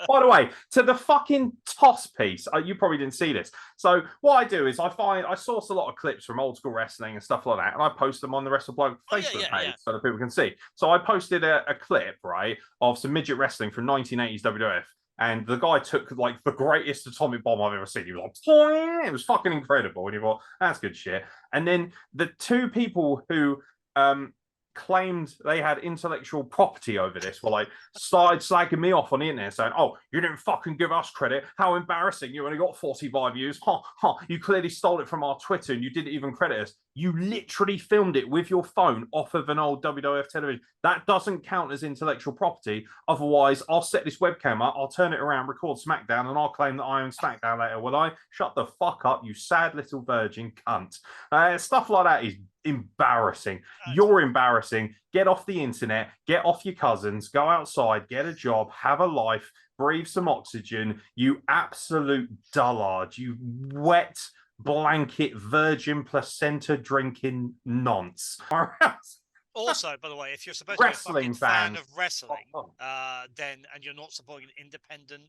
By the way, to the fucking toss piece, you probably didn't see this. So what I do is I source a lot of clips from old school wrestling and stuff like that, and I post them on the Wrestle Plug Facebook page so that people can see. So I posted a clip, right, of some midget wrestling from 1980s WWF. And the guy took like the greatest atomic bomb I've ever seen. He was like, Poing! It was fucking incredible. And you thought, that's good shit. And then the two people who claimed they had intellectual property over this were like started slagging me off on the internet saying, oh, you didn't fucking give us credit. How embarrassing. You only got 45 views. You clearly stole it from our Twitter and you didn't even credit us. You literally filmed it with your phone off of an old WWF television. That doesn't count as intellectual property. Otherwise, I'll set this webcam up, I'll turn it around, record SmackDown, and I'll claim that I own SmackDown later, will I? Shut the fuck up, you sad little virgin cunt. Stuff like that is embarrassing. You're embarrassing. Get off the internet, get off your cousins, go outside, get a job, have a life, breathe some oxygen, you absolute dullard, you wet blanket virgin placenta drinking nonce. Also, by the way, if you're supposed to be a fucking fan of wrestling, then and you're not supporting an independent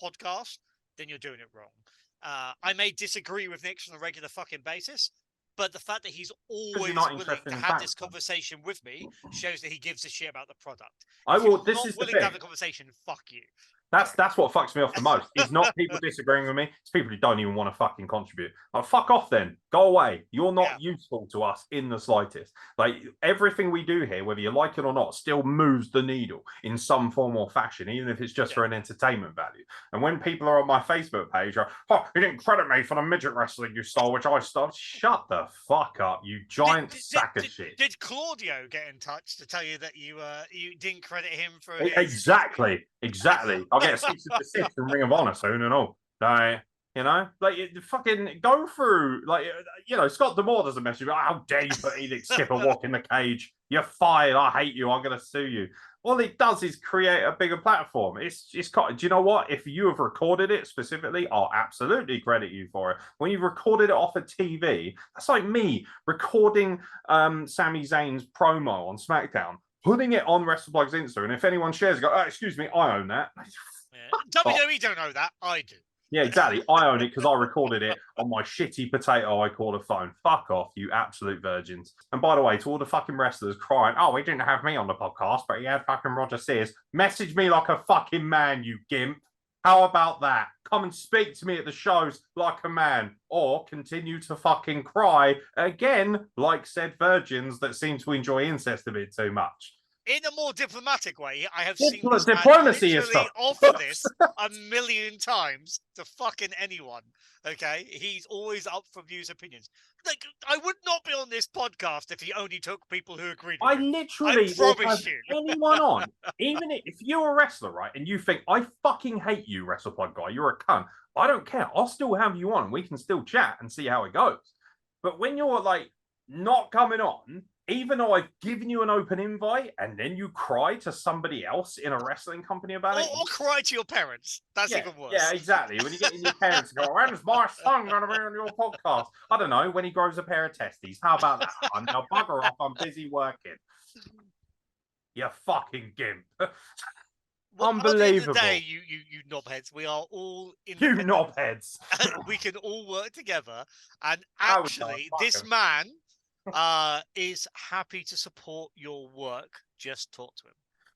podcast, then you're doing it wrong. I may disagree with Nick on a regular fucking basis, but the fact that he's always willing to have this conversation with me shows that he gives a shit about the product. If you're not willing to have the conversation, fuck you. That's what fucks me off the most. It's not people disagreeing with me. It's people who don't even want to fucking contribute. Like, fuck off then. Go away. You're not useful to us in the slightest. Like, everything we do here, whether you like it or not, still moves the needle in some form or fashion, even if it's just for an entertainment value. And when people are on my Facebook page, are, you didn't credit me for the midget wrestling you stole, which I stole. Shut the fuck up, you giant sack of shit. Did Claudio get in touch to tell you that you didn't credit him for Exactly. I'll get a cease and desist from Ring of Honor soon and all. Fucking go through, Scott D'Amore doesn't message me. How dare you put Elix Skipper walk in the cage? You're fired. I hate you. I'm going to sue you. All it does is create a bigger platform. Do you know what? If you have recorded it specifically, I'll absolutely credit you for it. When you've recorded it off a TV, that's like me recording Sami Zayn's promo on SmackDown, putting it on WrestlePlug's Insta, and if anyone shares it, go, excuse me, I own that. WWE don't know that. I do. Yeah, exactly. I own it because I recorded it on my shitty potato I call a phone. Fuck off, you absolute virgins. And by the way, to all the fucking wrestlers crying, oh, he didn't have me on the podcast, but he had fucking Roger Sears. Message me like a fucking man, you gimp. How about that? Come and speak to me at the shows like a man, or continue to fucking cry again like said virgins that seem to enjoy incest a bit too much. In a more diplomatic way, I have seen this diplomacy man literally offer this a million times to fucking anyone. Okay, he's always up for views, opinions. Like, I would not be on this podcast if he only took people who agreed with him. I promise you. Anyone on, even if you're a wrestler, right, and you think I fucking hate you, WrestlePlug guy, you're a cunt. I don't care. I'll still have you on. We can still chat and see how it goes. But when you're like not coming on, even though I've given you an open invite and then you cry to somebody else in a wrestling company about it. Or cry to your parents. That's even worse. Yeah, exactly. When you get in your parents and go, when's my son going to be on your podcast? I don't know, when he grows a pair of testes. How about that? Now bugger off. I'm busy working. You fucking gimp. Well, Unbelievable. at the end of the day, you knobheads, we are all You independent. knobheads. We can all work together. And I would actually, not, fuck this 'em. man is happy to support your work. Just talk to him.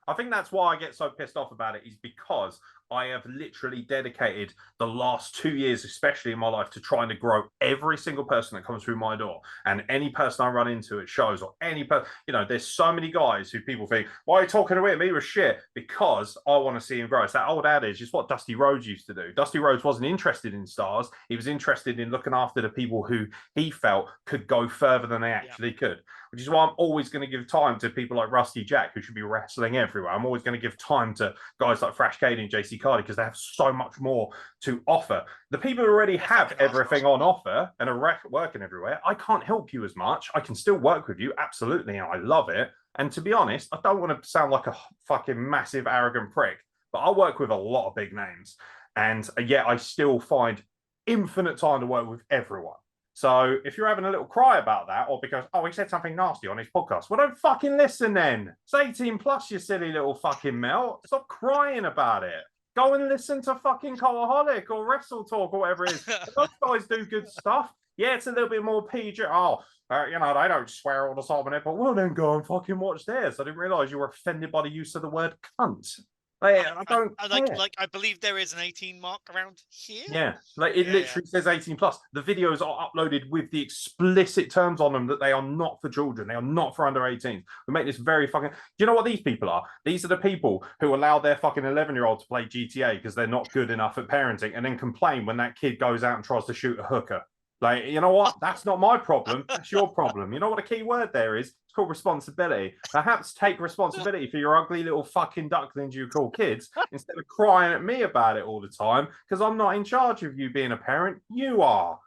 I think that's why I get so pissed off about it, is because I have literally dedicated the last 2 years, especially in my life, to trying to grow every single person that comes through my door. And any person I run into at shows, or any person, there's so many guys who people think, why are you talking to him? He was shit. Because I want to see him grow. It's that old adage. It's what Dusty Rhodes used to do. Dusty Rhodes wasn't interested in stars. He was interested in looking after the people who he felt could go further than they actually could. Which is why I'm always going to give time to people like Rusty Jack, who should be wrestling everywhere. I'm always going to give time to guys like Thrash Cady and JC Cardi, because they have so much more to offer. The people who already have everything on offer and are working everywhere, I can't help you as much. I can still work with you, absolutely, and I love it. And to be honest, I don't want to sound like a fucking massive, arrogant prick, but I work with a lot of big names. And yet I still find infinite time to work with everyone. So if you're having a little cry about that, or because, he said something nasty on his podcast, well, don't fucking listen then. It's 18 plus, you silly little fucking melt. Stop crying about it. Go and listen to fucking Cultaholic or Wrestle Talk or whatever it is. Those guys do good stuff. Yeah, it's a little bit more PG. They don't swear all the time on it, but well, then go and fucking watch theirs. I didn't realise you were offended by the use of the word cunt. I don't I believe there is an 18 mark around here. Yeah, it literally says 18 plus. The videos are uploaded with the explicit terms on them that they are not for children. They are not for under 18. We make this very fucking. Do you know what these people are? These are the people who allow their fucking 11-year-old to play GTA because they're not good enough at parenting, and then complain when that kid goes out and tries to shoot a hooker. Like, you know what? That's not my problem. That's your problem. You know what a key word there is? It's called responsibility. Perhaps take responsibility for your ugly little fucking ducklings you call kids, instead of crying at me about it all the time, because I'm not in charge of you being a parent. You are.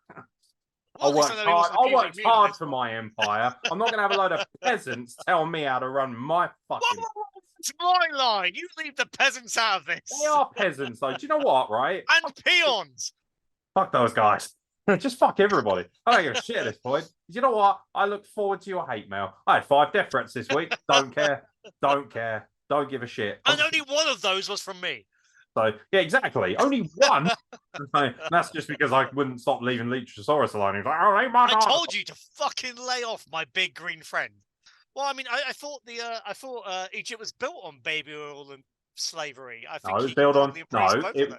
I worked hard for my empire. I'm not going to have a load of peasants tell me how to run my fucking... It's my line. You leave the peasants out of this. They are peasants, though. Do you know what, right? And peons. Fuck those guys. Just fuck everybody. I don't give a shit at this point. You know what? I look forward to your hate mail. I had 5 death threats this week. Don't care. Don't care. Don't give a shit. And only one of those was from me. So, yeah, exactly. Only one. And that's just because I wouldn't stop leaving Luchasaurus alone. He's like, I told you to fucking lay off, my big green friend. Well, I mean, I thought Egypt was built on baby oil and slavery. I think it was built on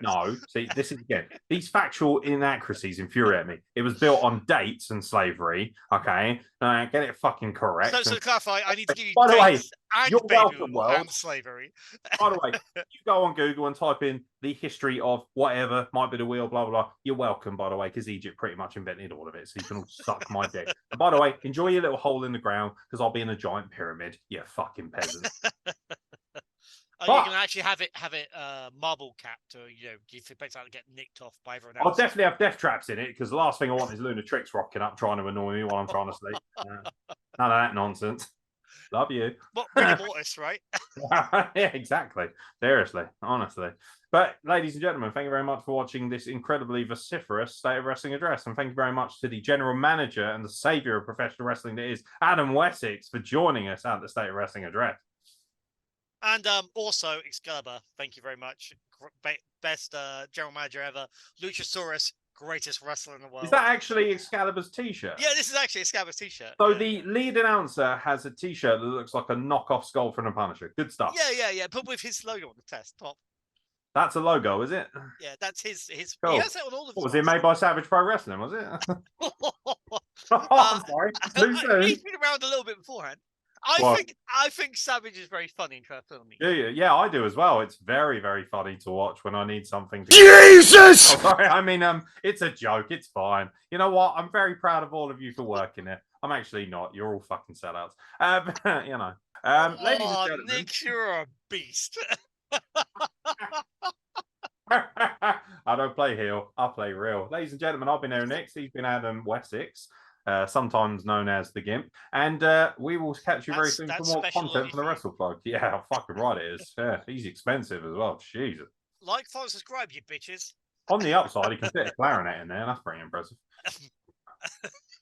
no. See, this is again, these factual inaccuracies infuriate me. It was built on dates and slavery. Okay, get it fucking correct. So to clarify, I need to give you by the way, dates and you're baby welcome, oil and slavery. By the way, you go on Google and type in the history of whatever, might be the wheel, blah, blah, blah. You're welcome, by the way, because Egypt pretty much invented all of it. So you can all suck my dick. And by the way, enjoy your little hole in the ground, because I'll be in a giant pyramid. You fucking peasant. You can actually have it marble capped, or do you basically get nicked off by everyone else? I'll definitely have death traps in it, because the last thing I want is lunatics rocking up trying to annoy me while I'm trying to sleep. None of that nonsense. Love you. What, rigor mortis, right? Yeah, exactly. Seriously, honestly. But, ladies and gentlemen, thank you very much for watching this incredibly vociferous State of Wrestling address. And thank you very much to the general manager and the savior of professional wrestling that is Adam Wessex for joining us at the State of Wrestling address. And also, Excalibur, thank you very much. Best general manager ever. Luchasaurus, greatest wrestler in the world. Is that actually Excalibur's t-shirt? Yeah, this is actually Excalibur's t-shirt. So the lead announcer has a t-shirt that looks like a knockoff skull from the Punisher. Good stuff. Yeah, but with his logo on the test top. That's a logo, is it? Yeah, that's his. Cool. He has it on all of what, was it made by Savage Pro Wrestling, was it? I'm sorry. He's been around a little bit beforehand. I think Savage is very funny in filming. Yeah, I do as well. It's very, very funny to watch when I need something to... Jesus! Oh, sorry, I mean, it's a joke. It's fine. You know what? I'm very proud of all of you for working it. I'm actually not. You're all fucking sellouts. You know. Ladies and gentlemen... Nick, you're a beast. I don't play heel. I play real. Ladies and gentlemen, I've been Aeron Nix. He's been Adam Wessex. Sometimes known as the Gimp, and we will catch you very soon for more content from the Wrestle Plug. Yeah, fucking right it is. Yeah, he's expensive as well. Jesus. Like, follow, subscribe, you bitches. On the upside, he can fit a clarinet in there. That's pretty impressive.